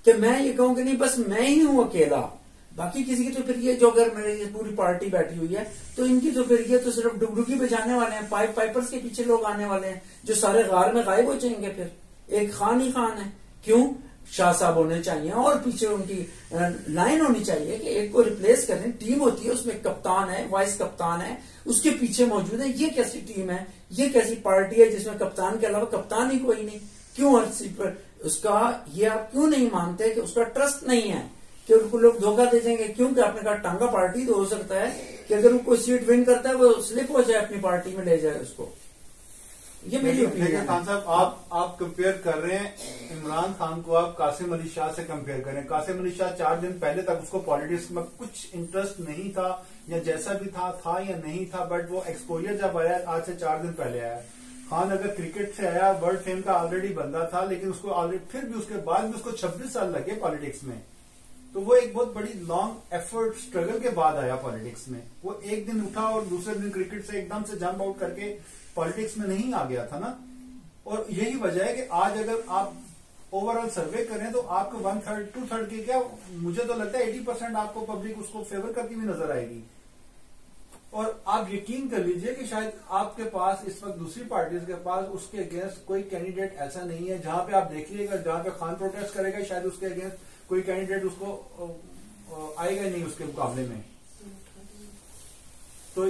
कि मैं ये कहूं कि नहीं बस मैं ही हूं अकेला, बाकी किसी की तो फिर ये जो अगर मेरी पूरी पार्टी बैठी हुई है तो इनकी तो फिर ये तो सिर्फ डुगडुगी बजाने वाले हैं, पाइपर्स के पीछे लोग आने वाले हैं जो सारे गार में गायब हो जाएंगे। फिर एक खान ही खान है, क्यों? शाह साहब होने चाहिए और पीछे उनकी लाइन होनी चाहिए कि एक को रिप्लेस करें। टीम होती है, उसमें कप्तान है, वाइस कप्तान है, उसके पीछे मौजूद है। ये कैसी टीम है, ये कैसी पार्टी है जिसमें कप्तान के अलावा कप्तान ही कोई नहीं? क्यों हर सीट पर उसका, ये आप क्यों नहीं मानते कि उसका ट्रस्ट नहीं है कि उनको लोग धोखा दे देंगे? क्योंकि आपने कहा टांगा पार्टी, तो हो सकता है कि अगर वो कोई सीट विन करता है वो स्लिप हो जाए, अपनी पार्टी में ले जाए उसको। ये मेरी ओपिनियन। खान साहब, आप कंपेयर कर रहे हैं इमरान खान को, आप कासिम अली शाह से कंपेयर करें। कासिम अली शाह 4 दिन पहले तक उसको पॉलिटिक्स में कुछ इंटरेस्ट नहीं था, या जैसा भी था या नहीं था, बट वो एक्सपोजर जब आया आज से 4 दिन पहले आया। खान अगर क्रिकेट से आया, वर्ल्ड फेम का ऑलरेडी बंदा था, लेकिन उसको ऑलरेडी फिर भी उसके बाद भी उसको 26 साल लगे पॉलिटिक्स में। तो वो एक बहुत बड़ी लॉन्ग एफर्ट स्ट्रगल के बाद आया पॉलिटिक्स में। वो एक दिन उठा और दूसरे दिन क्रिकेट से एकदम से जंप आउट करके पॉलिटिक्स में नहीं आ गया था ना। और यही वजह है कि आज अगर आप ओवरऑल सर्वे करें तो आपको 1/3 2/3 के क्या, मुझे तो लगता है 80% आपको पब्लिक उसको फेवर करती हुई नजर आएगी। और आप यकीन कर लीजिए कि शायद आपके पास इस वक्त दूसरी पार्टीज के पास उसके अगेंस्ट कोई कैंडिडेट ऐसा नहीं है। जहां पे आप देखिएगा, जहां पे खान प्रोटेस्ट करेगा, शायद उसके अगेंस्ट कोई कैंडिडेट उसको आएगा नहीं उसके मुकाबले में। तो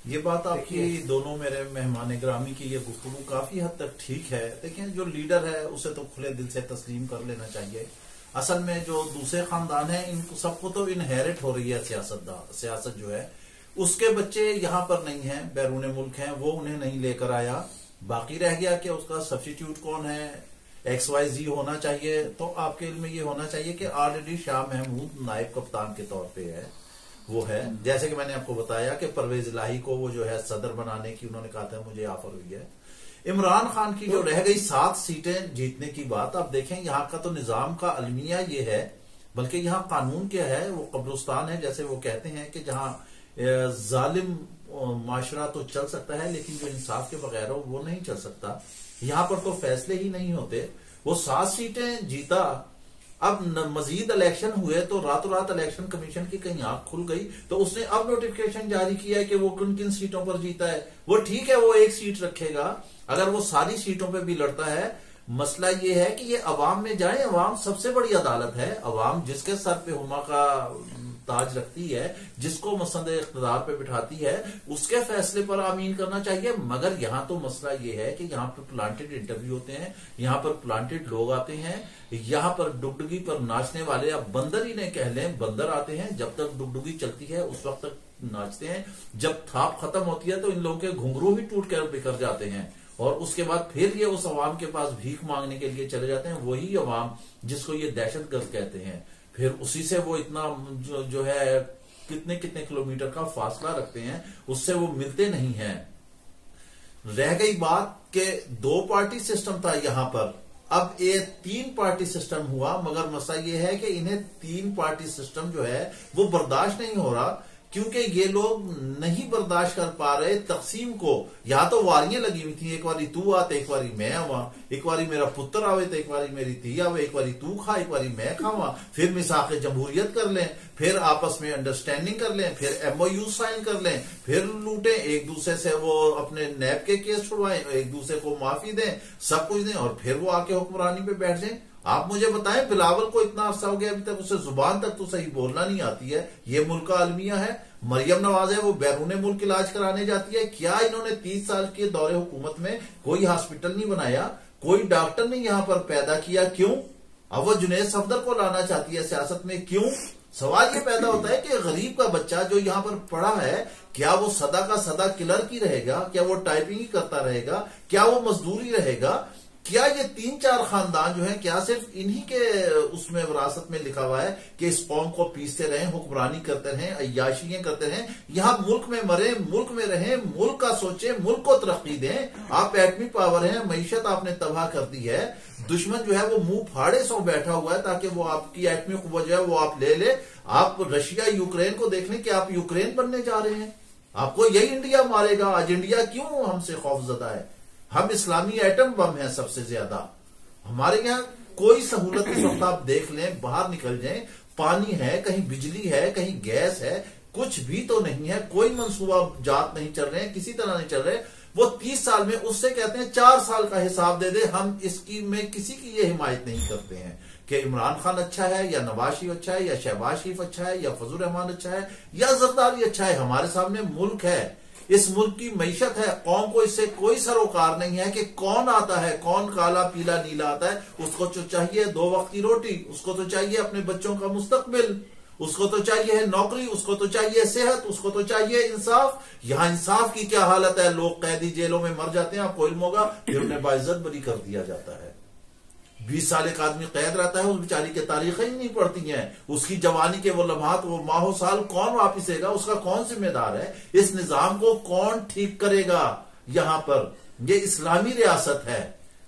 ये बात आपकी दोनों मेरे मेहमान ग्रामी की ये गुफ्तगू काफी हद तक ठीक है। देखिए, जो लीडर है उसे तो खुले दिल से तस्लीम कर लेना चाहिए। असल में जो दूसरे खानदान है, इनको सबको तो इनहेरिट हो रही है सियासत जो है, उसके बच्चे यहाँ पर नहीं है, बैरून मुल्क हैं, वो उन्हें नहीं लेकर आया। बाकी रह गया कि उसका सब्स्टिट्यूट कौन है, XYZ होना चाहिए। तो आपके इल्म में ये होना चाहिए कि ऑलरेडी शाह महमूद नायब कप्तान के तौर पे है, वो है। जैसे कि मैंने आपको बताया कि परवेज इलाही को वो जो है सदर बनाने की उन्होंने कहा था, मुझे ऑफर हुई है। इमरान खान की जो रह गई 7 सीटें जीतने की बात, आप देखें यहाँ का तो निजाम का अलमिया ये है, बल्कि यहाँ कानून क्या है, वो कब्रिस्तान है। जैसे वो कहते हैं कि जहाँ जालिम माशरा तो चल सकता है, लेकिन जो इंसाफ के बगैर हो वो नहीं चल सकता। यहाँ पर तो फैसले ही नहीं होते। वो 7 सीटें जीता, अब मजीद इलेक्शन हुए तो रातों रात इलेक्शन कमीशन की कहीं आंख खुल गई, तो उसने अब नोटिफिकेशन जारी किया है कि वो किन किन सीटों पर जीता है। वो ठीक है, वो 1 सीट रखेगा, अगर वो सारी सीटों पर भी लड़ता है। मसला ये है कि ये अवाम में जाए, अवाम सबसे बड़ी अदालत है। अवाम जिसके सर पे हुमा का ताज रखती है, जिसको मसंद इख्तिदार पे बिठाती है, उसके फैसले पर आमीन करना चाहिए। मगर यहाँ तो मसला ये है कि यहाँ पर प्लांटेड इंटरव्यू होते हैं, यहाँ पर प्लांटेड लोग आते हैं, यहाँ पर डुगडुगी पर नाचने वाले, या बंदर ही नहीं कह लें, बंदर आते हैं। जब तक डुगडुगी चलती है उस वक्त तक नाचते हैं, जब थाप खत्म होती है तो इन लोगों के घुंघरू भी टूट कर बिखर जाते हैं। और उसके बाद फिर ये उस अवाम के पास भीख मांगने के लिए चले जाते हैं, वही अवाम जिसको ये दहशतगर्द कहते हैं, फिर उसी से वो इतना जो है कितने कितने किलोमीटर का फासला रखते हैं, उससे वो मिलते नहीं हैं। रह गई बात कि 2 पार्टी सिस्टम था यहां पर, अब ये 3 पार्टी सिस्टम हुआ, मगर मसला ये है कि इन्हें 3 पार्टी सिस्टम जो है वो बर्दाश्त नहीं हो रहा, क्योंकि ये लोग नहीं बर्दाश्त कर पा रहे तकसीम को। यहां तो वारियां लगी हुई थी, एक बारी तू आ तो एक बारी मैं आवा, एक बारी मेरा पुत्र आवे तो एक बारी मेरी धी आवे, एक बारी तू खा एक बारी मैं खावा, फिर मिसाक जमहूरियत कर लें, फिर आपस में अंडरस्टैंडिंग कर लें, फिर MOU साइन कर लें, फिर लूटें एक दूसरे से, वो अपने नैब के केस छुड़वाएं, एक दूसरे को माफी दें, सब कुछ दें, और फिर वो आके हुक्मरानी पे बैठ जाएं। आप मुझे बताएं, बिलावल को इतना अरसा हो गया अभी तक उसे जुबान तक तो सही बोलना नहीं आती है, ये मुल्क का अलमिया है। मरियम नवाज है, वो बैरून मुल्क इलाज कराने जाती है। क्या इन्होंने 30 साल के दौरे हुकूमत में कोई हॉस्पिटल नहीं बनाया, कोई डॉक्टर नहीं यहां पर पैदा किया? क्यों? अब वो जुनैद सफदर को लाना चाहती है सियासत में, क्यों? सवाल ये पैदा होता है कि गरीब का बच्चा जो यहां पर पढ़ा है, क्या वो सदा का सदा किलर की रहेगा? क्या वो टाइपिंग ही करता रहेगा? क्या वो मजदूरी रहेगा? क्या ये 3-4 खानदान जो है, क्या सिर्फ इन्हीं के उसमें विरासत में लिखा हुआ है कि इस कौम को पीसते रहें, हुक्मरानी करते रहें, अय्याशियां करते रहें, यहां मुल्क में मरे, मुल्क में रहें, मुल्क का सोचें, मुल्क को तरक्की दें। आप एटमी पावर हैं, मईशत आपने तबाह कर दी है, दुश्मन जो है वो मुंह फाड़े सो बैठा हुआ है ताकि वो आपकी एटमी कुव्वत जो है वो आप ले ले। आप रशिया यूक्रेन को देख लें कि आप यूक्रेन बनने जा रहे हैं, आपको यही इंडिया मारेगा। आज इंडिया क्यों हमसे खौफजदा है? हम इस्लामी एटम बम है सबसे ज्यादा। हमारे यहाँ कोई सहूलत इस वक्त आप देख लें, बाहर निकल जाएं, पानी है, कहीं बिजली है, कहीं गैस है, कुछ भी तो नहीं है, कोई मंसूबा जात नहीं चल रहे हैं, किसी तरह नहीं चल रहे। वो 30 साल में उससे कहते हैं 4 साल का हिसाब दे दे। हम इसकी में किसी की ये हिमायत नहीं करते हैं कि इमरान खान अच्छा है या नवाज शरीफ अच्छा है या शहबाज शरीफ अच्छा है या फजल रहमान अच्छा है या जरदारी अच्छा है। हमारे सामने मुल्क है, इस मुल्क की मैशत है, कौम को इससे कोई सरोकार नहीं है कि कौन आता है, कौन काला पीला नीला आता है। उसको तो चाहिए 2 वक्त की रोटी, उसको तो चाहिए अपने बच्चों का मुस्तकबिल, उसको तो चाहिए है नौकरी, उसको तो चाहिए सेहत, उसको तो चाहिए इंसाफ। यहां इंसाफ की क्या हालत है? लोग कैदी जेलों में मर जाते हैं, आपको इल्म होगा, फिर उन्हें बाइज्जत बरी कर दिया जाता है। 20 साल एक आदमी कैद रहता है, उस बेचारी की तारीखें ही नहीं पड़ती हैं, उसकी जवानी के वो लम्हात, वो माहो साल कौन वापिस देगा? उसका कौन जिम्मेदार है? इस निजाम को कौन ठीक करेगा? यहां पर ये इस्लामी रियासत है,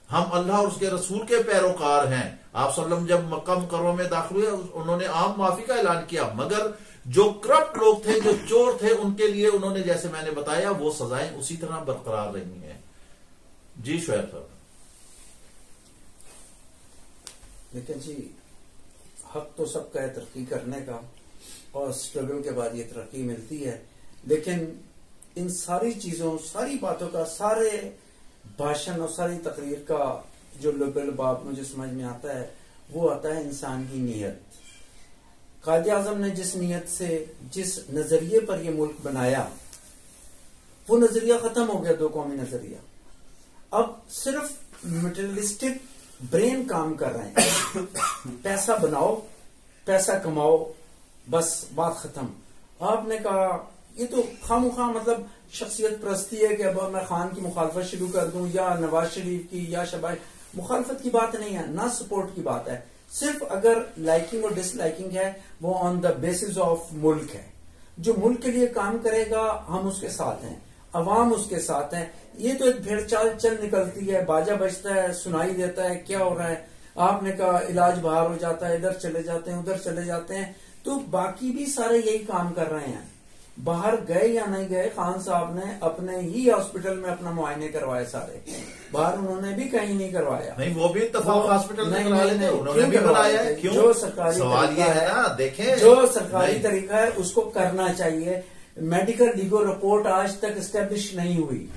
हम अल्लाह और उसके रसूल के पैरोकार हैं। आप सल्लम जब मक्का मुकर्रमा में दाखिल हुए, उन्होंने आम माफी का ऐलान किया, मगर जो करप्ट लोग थे, जो चोर थे, उनके लिए उन्होंने, जैसे मैंने बताया, वो सजाएं उसी तरह बरकरार रही हैं। जी शुएब साहब। लेकिन जी, हक तो सबका है तरक्की करने का, और स्ट्रगल के बाद ये तरक्की मिलती है। लेकिन इन सारी चीजों, सारी बातों का, सारे भाषण और सारी तकरीर का जो लुब-ए-लुबाब मुझे समझ में आता है, वो आता है इंसान की नीयत। कायदे आजम ने जिस नीयत से, जिस नजरिए पर यह मुल्क बनाया, वो नजरिया खत्म हो गया, 2 कौमी नजरिया। अब सिर्फ मटेरियलिस्टिक ब्रेन काम कर रहे हैं। पैसा बनाओ, पैसा कमाओ, बस बात खत्म। आपने कहा ये तो खामखा मतलब शख्सियत प्रस्ती है कि अब मैं खान की मुखालफत शुरू कर दूं या नवाज शरीफ की या शहबाज। मुखालफत की बात नहीं है, ना सपोर्ट की बात है। सिर्फ अगर लाइकिंग और डिसलाइकिंग है, वो ऑन द बेसिस ऑफ मुल्क है। जो मुल्क के लिए काम करेगा, हम उसके साथ हैं, अवाम उसके साथ है। ये तो एक भेड़चाल चल निकलती है, बाजा बजता है, सुनाई देता है क्या हो रहा है। आपने कहा इलाज बाहर हो जाता है, इधर चले जाते हैं, उधर चले जाते हैं, तो बाकी भी सारे यही काम कर रहे हैं। बाहर गए या नहीं गए, खान साहब ने अपने ही हॉस्पिटल में अपना मुआयने करवाए सारे, बाहर उन्होंने भी कहीं नहीं करवाया। नहीं, वो भी इत्तेफाक हॉस्पिटल में करा लेते, उन्होंने भी बनाया है। क्यों? जो सरकारी सवाल ये है ना, देखें, जो सरकारी तरीका है उसको करना चाहिए। मेडिकल लीगल रिपोर्ट आज तक एस्टेब्लिश नहीं हुई,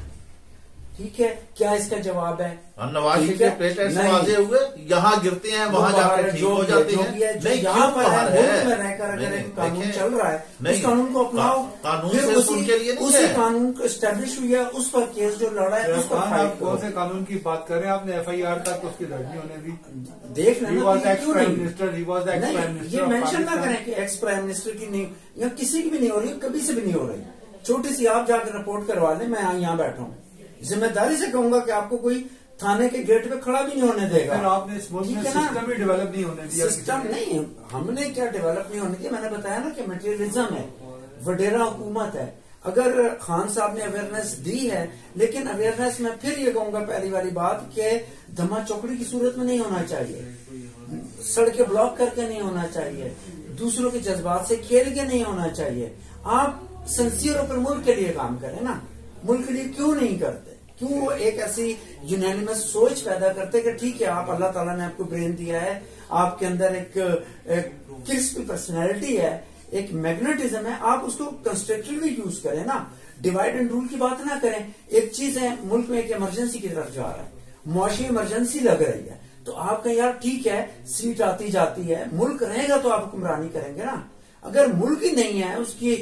ठीक है, क्या इसका जवाब है? नवाज शरीफ के पेटेंट वाजे हुए, यहाँ गिरते हैं, वहां जाकर ठीक हो जाते हैं। नहीं, यहाँ पर है, मुल्क में रहकर अगर एक कानून चल रहा है, उस कानून को अपनाओ। कानून सिर्फ उनके लिए नहीं है, उसी कानून को एस्टेब्लिश हुई है, उस पर केस जो लड़ा है उस पर फाइट कौन से कानून की बात कर रहे हैं? आपने FIR तक उसकी लड़की होने दी, देख लेना। ये मेंशन ना करें कि एक्स प्राइम मिनिस्टर की नहीं, या किसी की भी नहीं हो रही, कभी से भी नहीं हो रही। छोटी सी आप जाकर रिपोर्ट करवा लें, मैं यहाँ बैठा हूँ, जिम्मेदारी से कहूंगा कि आपको कोई थाने के गेट पे खड़ा भी नहीं होने देगा। फिर आपने इस मुल्क में ठीक है ना? सिस्टम ही डेवलप नहीं होने दिया। सिस्टम नहीं, हमने क्या डेवलप नहीं होने दिया, मैंने बताया ना कि मटेरियलिज्म है, वडेरा हुकूमत है। अगर खान साहब ने अवेयरनेस दी है, लेकिन अवेयरनेस में फिर ये कहूंगा पहली वाली बात कि धमा चौकड़ी की सूरत में नहीं होना चाहिए, सड़कें ब्लॉक करके नहीं होना चाहिए, दूसरों के जज्बात से खेल के नहीं होना चाहिए। आप सिंसियर होकर मुल्क के लिए काम करें ना, मुल्क के लिए क्यों नहीं करते? क्यों एक ऐसी यूनानिमस सोच पैदा करते कि ठीक है, आप अल्लाह ताला ने आपको ब्रेन दिया है, आपके अंदर एक क्रिस्पी पर्सनैलिटी है, एक मैग्नेटिज्म है, आप उसको कंस्ट्रक्टिवली यूज करें ना, डिवाइड एंड रूल की बात ना करें। एक चीज है, मुल्क में एक इमरजेंसी की तरफ जा रहा है, मुआशी इमरजेंसी लग रही है, तो आप कहें यार ठीक है, सीट आती जाती है, मुल्क रहेगा तो आप हुक्मरानी करेंगे ना। अगर मुल्क ही नहीं है, उसके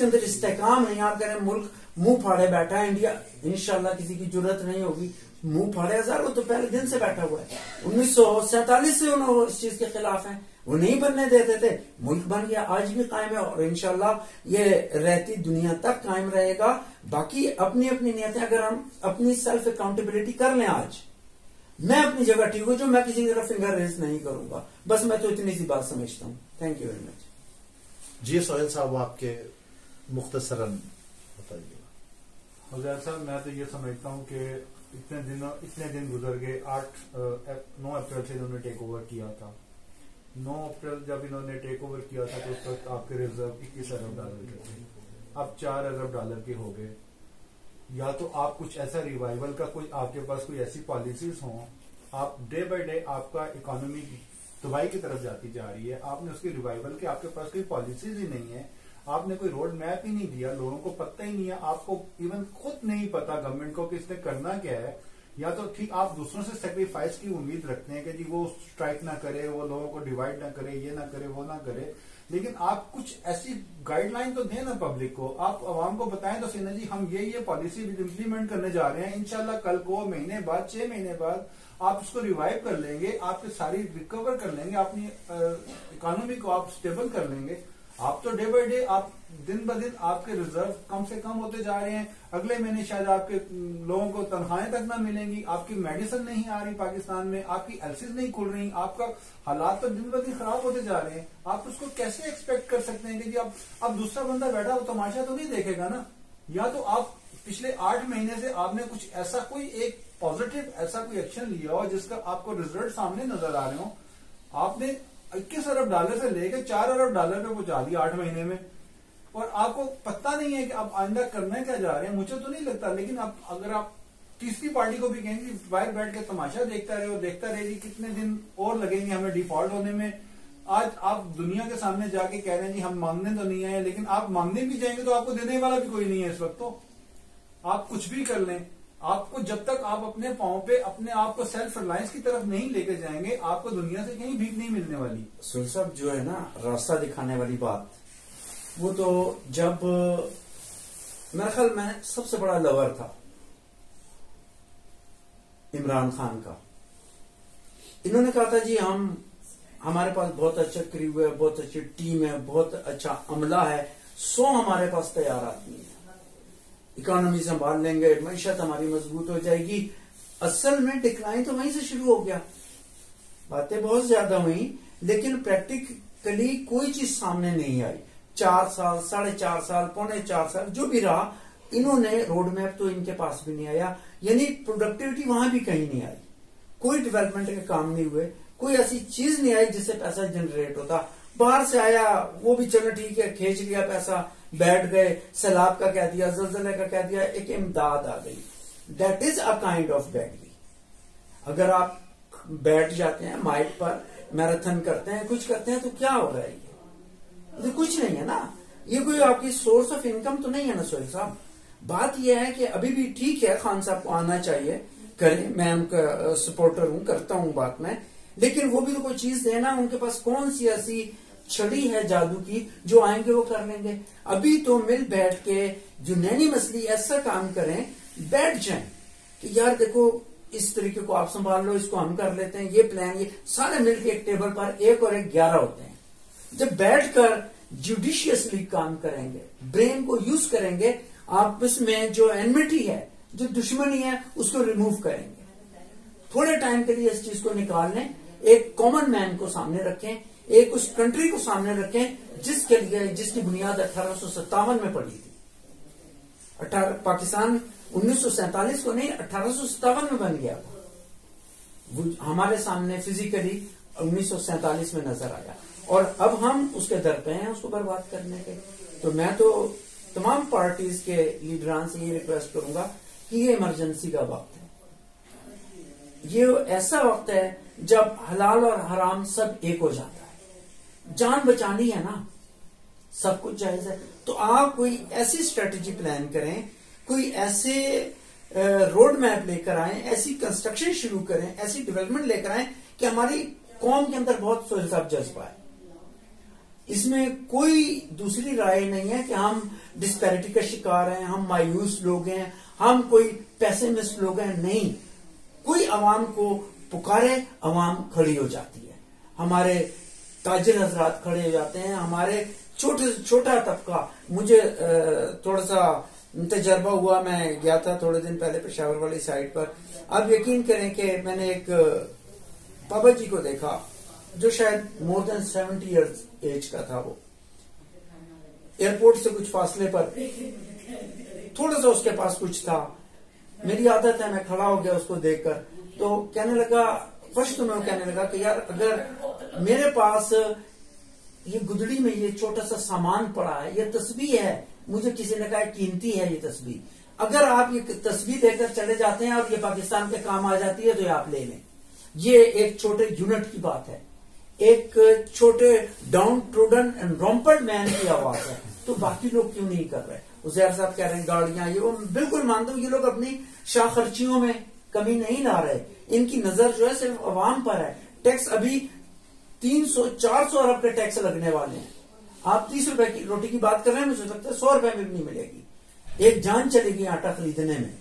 अंदर इस्तेकाम नहीं, आप कह रहे हैं मुल्क मुंह फाड़े बैठा है, इंडिया इंशाल्लाह किसी की जरूरत नहीं होगी, मुंह फाड़े हजार, वो तो पहले दिन से बैठा हुआ है, 1947 से उन्होंने इस चीज के खिलाफ हैं, वो नहीं बनने देते थे, मुल्क बन गया, आज भी कायम है और इंशाल्लाह ये रहती दुनिया तक कायम रहेगा। बाकी अपनी अपनी नियतें, अगर हम अपनी सेल्फ अकाउंटेबिलिटी कर लें, आज मैं अपनी जगह ठीक हूं, जो मैं किसी की तरफ फिंगर रेज नहीं करूंगा, बस मैं तो इतनी सी बात समझता हूं। Thank you very much. जी सोहेल साहब, आपके मुख्तसरन बताइए। हुजैर साहब, मैं तो ये समझता हूँ कि इतने दिन गुजर गए, 9 अप्रैल से इन्होंने टेक ओवर किया था। 9 अप्रैल जब इन्होंने टेक ओवर किया था तो उस वक्त आपके रिजर्व $21 अरब के थे, अब $4 अरब के हो गए। या तो आप कुछ ऐसा रिवाइवल का कोई आपके पास कोई ऐसी पॉलिसीज हों, आप डे बाय डे आपका इकोनॉमी तबाही की तरफ जाती जा रही है, आपने उसकी रिवाइवल के आपके पास कोई पॉलिसीज ही नहीं है, आपने कोई रोड मैप ही नहीं दिया, लोगों को पता ही नहीं है, आपको इवन खुद नहीं पता गवर्नमेंट को कि इसने करना क्या है। या तो ठीक आप दूसरों से सेक्रीफाइस की उम्मीद रखते हैं कि जी वो स्ट्राइक ना करे, वो लोगों को डिवाइड ना करे, ये ना करे, वो ना करे, लेकिन आप कुछ ऐसी गाइडलाइन तो दें ना पब्लिक को, आप आवाम को बताएं तो सही ना जी हम ये पॉलिसी इम्प्लीमेंट करने जा रहे हैं, इंशाल्लाह कल को, महीने बाद, 6 महीने बाद आप उसको रिवाइव कर लेंगे, आपकी सारी रिकवर कर लेंगे, अपनी इकोनॉमी को आप स्टेबल कर लेंगे। आप तो डे बाय डे, आप दिन ब दिन आपके रिजर्व कम से कम होते जा रहे हैं, अगले महीने शायद आपके लोगों को तनख्वाहें तक ना मिलेंगी, आपकी मेडिसिन नहीं आ रही पाकिस्तान में, आपकी एलसीज नहीं खुल रही, आपका हालात तो दिन ब दिन खराब होते जा रहे हैं। आप उसको कैसे एक्सपेक्ट कर सकते हैं कि जी अब दूसरा बंदा बैठा वो तमाशा तो नहीं देखेगा ना। या तो आप पिछले 8 महीने से आपने कुछ ऐसा कोई एक पॉजिटिव ऐसा कोई एक्शन लिया हो जिसका आपको रिजल्ट सामने नजर आ रहे हो। आपने $21 अरब से लेकर $4 अरब पे पहुंचा दिया 8 महीने में, और आपको पता नहीं है कि आप आइंदा करना क्या जा रहे हैं। मुझे तो नहीं लगता, लेकिन अगर आप तीसरी पार्टी को भी कहेंगे बाहर बैठ के तमाशा देखता रहे जी कितने दिन और लगेंगे हमें डिफॉल्ट होने में। आज आप दुनिया के सामने जाके कह रहे हैं जी हम मांगने तो नहीं आए, लेकिन आप मांगने भी जाएंगे तो आपको देने वाला भी कोई नहीं है इस वक्त। तो आप कुछ भी कर लें, आपको जब तक आप अपने पांव पे अपने आप को सेल्फ रिलायंस की तरफ नहीं लेके जाएंगे, आपको दुनिया से कहीं भीख नहीं मिलने वाली। सुल साहब जो है ना रास्ता दिखाने वाली बात, वो तो जब मेरा ख्याल में सबसे बड़ा लवर था इमरान खान का, इन्होंने कहा था जी हमारे पास बहुत अच्छा क्रू है, बहुत अच्छी टीम है, बहुत अच्छा अमला है, 100 हमारे पास तैयार आदमी है, इकोनॉमी संभाल लेंगे, मैशत हमारी मजबूत हो जाएगी। असल में डिक्लाइन तो वहीं से शुरू हो गया, बातें बहुत ज्यादा हुई लेकिन प्रैक्टिकली कोई चीज सामने नहीं आई। 4 साल, 4.5 साल, 3.25 साल जो भी रहा, इन्होंने रोड मैप तो इनके पास भी नहीं आया, यानी प्रोडक्टिविटी वहां भी कहीं नहीं आई, कोई डेवलपमेंट के काम नहीं हुए, कोई ऐसी चीज नहीं आई जिससे पैसा जनरेट होता। बाहर से आया वो भी चलो ठीक है, खींच लिया पैसा, बैठ गए, सैलाब का कह दिया, जलजले का कह दिया, एक इमदाद आ गई। That is a kind of badly. अगर आप बैठ जाते हैं माइक पर, मैराथन करते हैं, कुछ करते हैं तो क्या हो रहा है? ये कुछ नहीं है ना, ये कोई आपकी सोर्स ऑफ इनकम तो नहीं है ना सोहेल साहब। बात यह है कि अभी भी ठीक है, खान साहब को आना चाहिए, करें, मैं उनका सपोर्टर हूं, करता हूं बात में, लेकिन वो भी तो कोई चीज देना, उनके पास कौन सी ऐसी छड़ी है जादू की जो आएंगे वो कर लेंगे। अभी तो मिल बैठ के यूनानिमसली ऐसा काम करें, बैठ जाएं कि यार देखो इस तरीके को आप संभाल लो, इसको हम कर लेते हैं, ये प्लान, ये सारे मिलकर एक टेबल पर 1 और 1 11 होते हैं। जब बैठकर जुडिशियसली काम करेंगे, ब्रेन को यूज करेंगे, आपस में जो एनमिटी है, जो दुश्मनी है, उसको रिमूव करेंगे। थोड़े टाइम के लिए इस चीज को निकाल लें, एक कॉमन मैन को सामने रखें, एक उस कंट्री को सामने रखें जिसकी बुनियाद 1857 में पड़ी थी। पाकिस्तान 1947 को नहीं, 1857 में बन गया था। वो हमारे सामने फिजिकली 1947 में नजर आया, और अब हम उसके दर पे हैं उसको बर्बाद करने के। तो मैं तो तमाम पार्टीज के लीडरान से ये रिक्वेस्ट करूंगा कि ये इमरजेंसी का वक्त है, ये ऐसा वक्त है जब हलाल और हराम सब एक हो जाता है। जान बचानी है ना, सब कुछ जायज है, तो आप कोई ऐसी स्ट्रेटेजी प्लान करें, कोई ऐसे रोड मैप लेकर आए, ऐसी कंस्ट्रक्शन शुरू करें, ऐसी डेवलपमेंट लेकर आए कि हमारी कौम के अंदर बहुत सोहेल साहब जज्बा है। इसमें कोई दूसरी राय नहीं है कि हम डिस्पैरिटी का शिकार हैं, हम मायूस लोग हैं, हम कोई पैसेमिस्ट लोग हैं, नहीं। कोई अवाम को पुकारे, अवाम खड़ी हो जाती है, हमारे ताजिर हजरात खड़े हो जाते हैं, हमारे छोटा तबका। मुझे थोड़ा सा तजर्बा हुआ, मैं गया था थोड़े दिन पहले पेशावर वाली साइड पर। अब यकीन करें कि मैंने एक बाबा जी को देखा जो शायद मोर देन 70 इयर्स एज का था। वो एयरपोर्ट से कुछ फासले पर थोड़ा सा उसके पास कुछ था। मेरी आदत है, मैं खड़ा हो गया उसको देखकर, तो कहने लगा, फर्स्ट में वो कहने लगा कि यार अगर मेरे पास ये गुदड़ी में ये छोटा सा सामान पड़ा है, ये तस्बीह है, मुझे किसी ने कहा कीमती है ये तस्बीह, अगर आप ये तस्बीह लेकर चले जाते हैं और ये पाकिस्तान के काम आ जाती है तो ये आप ले लें। ये एक छोटे यूनिट की बात है, एक छोटे डाउन ट्रोडन एंड रॉम्पर्ड मैन की आवाज है, तो बाकी लोग क्यों नहीं कर रहे? उजैर साहब कह रहे हैं गाड़ियां, ये वो बिल्कुल मानता हूं, ये लोग अपनी शाह खर्चियों में कमी नहीं ला रहे, इनकी नजर जो है सिर्फ अवाम पर है। टैक्स अभी 300-400 अरब के टैक्स लगने वाले हैं। आप 30 रुपए की रोटी की बात कर रहे हैं, मुझे लगता है 100 रुपए में भी नहीं मिलेगी। एक जान चलेगी आटा खरीदने में,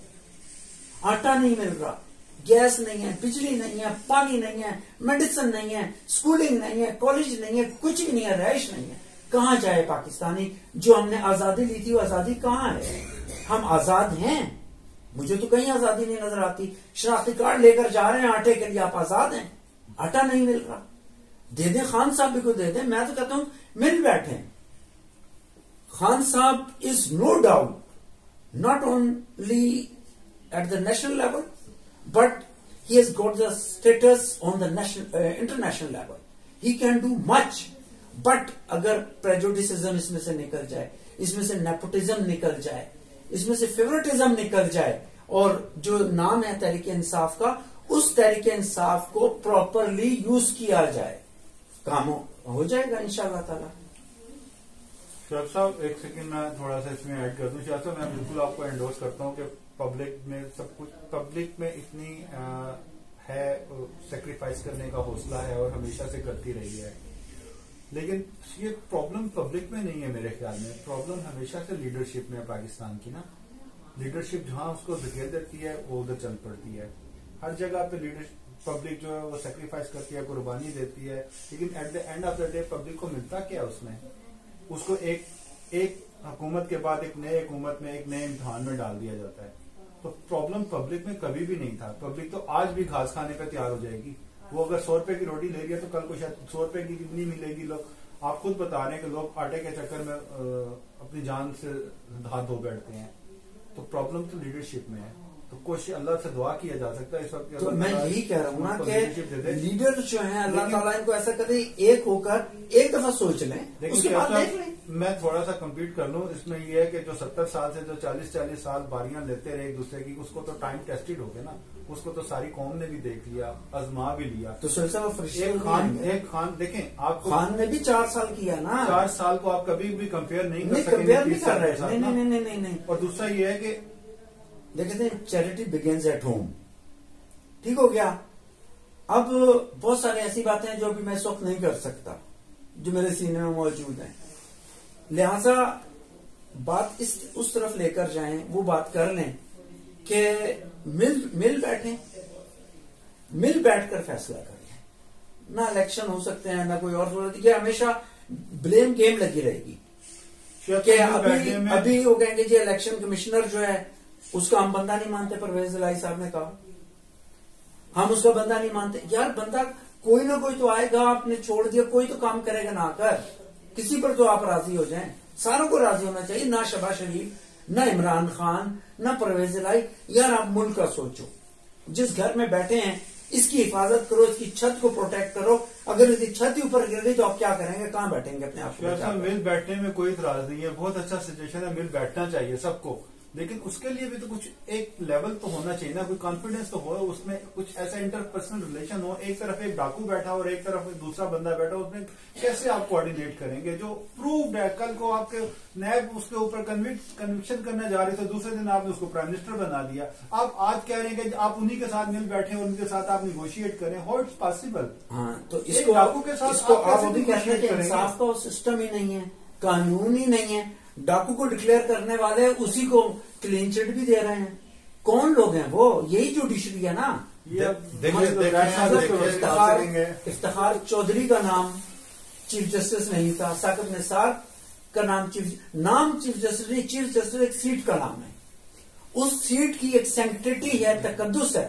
आटा नहीं मिल रहा, गैस नहीं है, बिजली नहीं है, पानी नहीं है, मेडिसिन नहीं है, स्कूलिंग नहीं है, कॉलेज नहीं है, कुछ भी नहीं है, रहाइश नहीं है। कहाँ जाए पाकिस्तानी? जो हमने आजादी ली थी वो आजादी कहाँ है? हम आजाद हैं? मुझे तो कहीं आजादी नहीं नजर आती। शनाख्ती कार्ड लेकर जा रहे हैं आटे के लिए, आप आजाद हैं? आटा नहीं मिल रहा, दे दें, खान साहब भी को दे दें। मैं तो कहता हूं मिल बैठे। खान साहब is no doubt not only at the national level but he has got the status on the international level. He can do much, but अगर prejudicism इसमें से निकल जाए, इसमें से nepotism निकल जाए, इसमें से favoritism निकल जाए, और जो नाम है तहरीक इंसाफ का, उस तहरीक इंसाफ को प्रॉपरली यूज किया जाए, काम हो जाएगा इंशाअल्लाह ताला। शहब साहब एक सेकंड मैं थोड़ा सा इसमें ऐड कर दूं। शहब साहब मैं बिल्कुल आपको एंडोर्स करता हूं कि पब्लिक में सब कुछ, पब्लिक में इतनी है सेक्रीफाइस करने का हौसला है और हमेशा से करती रही है, लेकिन ये प्रॉब्लम पब्लिक में नहीं है मेरे ख्याल में, प्रॉब्लम हमेशा से लीडरशिप में है पाकिस्तान की ना। लीडरशिप जहां उसको धकेल देती है वो उधर चल पड़ती है। हर जगह पे लीडरशिप पब्लिक जो है वो सेक्रीफाइस करती है, कुर्बानी देती है, लेकिन at the end of the day public को मिलता क्या उसमें? उसको एक हुकूमत के बाद एक नए हुकूमत में एक नए इम्तिहान में डाल दिया जाता है। तो प्रॉब्लम पब्लिक में कभी भी नहीं था। पब्लिक तो आज भी घास खाने पे तैयार हो जाएगी। वो अगर 100 रुपए की रोटी ले रही है तो कल को शायद 100 रुपए की कितनी मिलेगी। लोग आप खुद बता रहे हैं कि लोग आटे के चक्कर में अपनी जान से हाथ धो बैठते हैं। तो प्रॉब्लम तो लीडरशिप में है। तो कोशिश अल्लाह से दुआ किया जा सकता है इस वक्त। तो मैं यही कह रहा हूँ ना कि लीडर जो है अल्लाह ताला इनको ऐसा करे, एक होकर एक दफा सोच लें, उसके बाद देख लें। मैं थोड़ा सा कंप्लीट कर लूं इसमें यह है कि जो 70 साल से जो 40-40 साल बारियां लेते रहे एक दूसरे की, उसको तो टाइम टेस्टेड हो गया ना, उसको तो सारी कौम ने भी देख लिया, आजमा भी लिया। तो एक खान देखें, आप खान ने भी 4 साल किया ना, 4 साल को आप कभी भी कंपेयर नहीं कर सकते, कंपेयर नहीं कर रहे। नहीं। और दूसरा ये है कि देखते हैं चैरिटी बिगिंस एट होम, ठीक हो गया। अब बहुत सारी ऐसी बातें हैं जो अभी मैं इस वक्त नहीं कर सकता, जो मेरे सीने में मौजूद हैं, लिहाजा बात उस तरफ लेकर जाएं, वो बात कर लें कि मिल बैठकर फैसला कर लें। ना इलेक्शन हो सकते हैं, ना कोई और सूरत, हमेशा ब्लेम गेम लगी रहेगी। कि अभी वो कहेंगे जी इलेक्शन कमिश्नर जो है उसका हम बंदा नहीं मानते, परवेज इलाही साहब ने कहा हम उसका बंदा नहीं मानते। यार बंदा कोई ना कोई तो आएगा, आपने छोड़ दिया, कोई तो काम करेगा ना आकर, किसी पर तो आप राजी हो जाएं। सारों को राजी होना चाहिए, ना शहबाज शरीफ, ना इमरान खान, ना परवेज इलाही। यार आप मुल्क का सोचो, जिस घर में बैठे हैं इसकी हिफाजत करो, इसकी छत को प्रोटेक्ट करो। अगर इसकी छत ही ऊपर गिर गई तो आप क्या करेंगे, कहाँ बैठेंगे अपने आप को? मिल बैठने में कोई इतराज नहीं है, बहुत अच्छा सिचुएशन है, मिल बैठना चाहिए सबको, लेकिन उसके लिए भी तो कुछ एक लेवल तो होना चाहिए ना, कोई कॉन्फिडेंस तो हो, उसमें कुछ ऐसा इंटरपर्सनल रिलेशन हो। एक तरफ एक डाकू बैठा और एक तरफ दूसरा बंदा बैठा, उसमें कैसे आप कोऑर्डिनेट करेंगे? जो प्रूव्ड है, कल को आपके नैब उसके ऊपर कन्विक्शन करने जा रहे थे, दूसरे दिन आपने उसको प्राइम मिनिस्टर बना दिया। आप आज कह रहे हैं कि आप उन्हीं के साथ मिल बैठे और उनके साथ आप निगोशिएट करें, हाउ इट्स पॉसिबल? हाँ, तो इसको डाकू के साथ आप अभी कहते हैं कि इंसाफ का सिस्टम ही नहीं है, कानून ही नहीं है। डाकू को डिक्लेयर करने वाले उसी को क्लीन चिट भी दे रहे हैं। कौन लोग हैं वो? यही जुडिशरी है ना। इफ्तिखार चौधरी का नाम चीफ जस्टिस नहीं था, साकिब निसार का नाम चीफ जस्टिस नहीं, चीफ जस्टिस एक सीट का नाम है। उस सीट की एक सैंक्टिटी है, तकद्दुस है,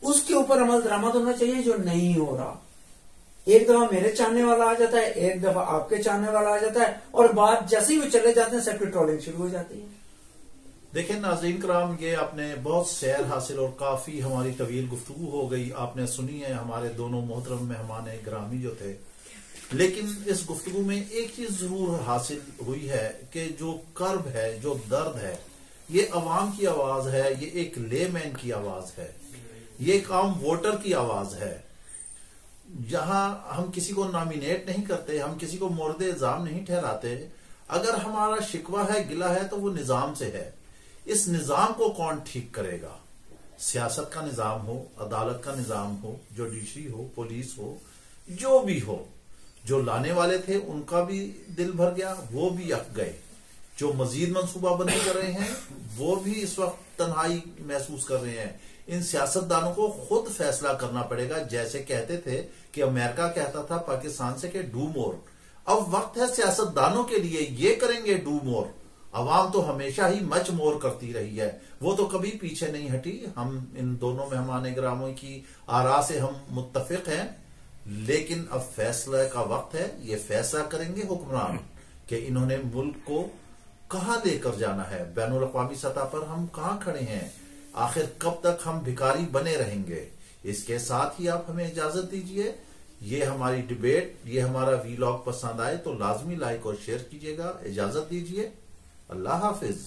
उसके ऊपर अमल दरामद होना चाहिए, जो नहीं हो रहा। एक दफा मेरे चाहने वाला आ जाता है, एक दफा आपके चाहने वाला आ जाता है, और बात जैसे ही वो चले जाते हैं सेक्रेटरी ट्रोलिंग शुरू हो जाती है। देखिए नाज़रीन कराम, ये आपने बहुत सैर हासिल और काफी हमारी तवील गुफ्तगू हो गई, आपने सुनी है हमारे दोनों मोहतरम मेहमान ग्रामी जो थे। लेकिन इस गुफ्तगू में एक चीज जरूर हासिल हुई है कि जो कर्ब है, जो दर्द है, ये अवाम की आवाज है, ये एक लेमैन की आवाज है, ये एक आम वोटर की आवाज है। जहां हम किसी को नॉमिनेट नहीं करते, हम किसी को मोर्द इल्जाम नहीं ठहराते, अगर हमारा शिकवा है, गिला है, तो वो निजाम से है। इस निजाम को कौन ठीक करेगा? सियासत का निजाम हो, अदालत का निजाम हो, जुडिशरी हो, पुलिस हो, जो भी हो। जो लाने वाले थे उनका भी दिल भर गया, वो भी अक गए। जो मजीद मंसूबाबंदी कर रहे हैं वो भी इस वक्त तन्हाई महसूस कर रहे हैं। इन सियासतदानों को खुद फैसला करना पड़ेगा। जैसे कहते थे कि अमेरिका कहता था पाकिस्तान से कि डू मोर, अब वक्त है सियासतदानों के लिए, ये करेंगे डू मोर। अवाम तो हमेशा ही मच मोर करती रही है, वो तो कभी पीछे नहीं हटी। हम इन दोनों मेहमान ग्रामों की आरा से हम मुत्तफिक हैं, लेकिन अब फैसला का वक्त है। ये फैसला करेंगे हुक्मरान कि इन्होंने मुल्क को कहां लेकर जाना है, बैनुल अक़वामी सतह पर हम कहां खड़े हैं, आखिर कब तक हम भिखारी बने रहेंगे। इसके साथ ही आप हमें इजाजत दीजिए। ये हमारी डिबेट, ये हमारा वीलॉग पसंद आए तो लाजमी लाइक और शेयर कीजिएगा। इजाजत दीजिए, अल्लाह हाफिज।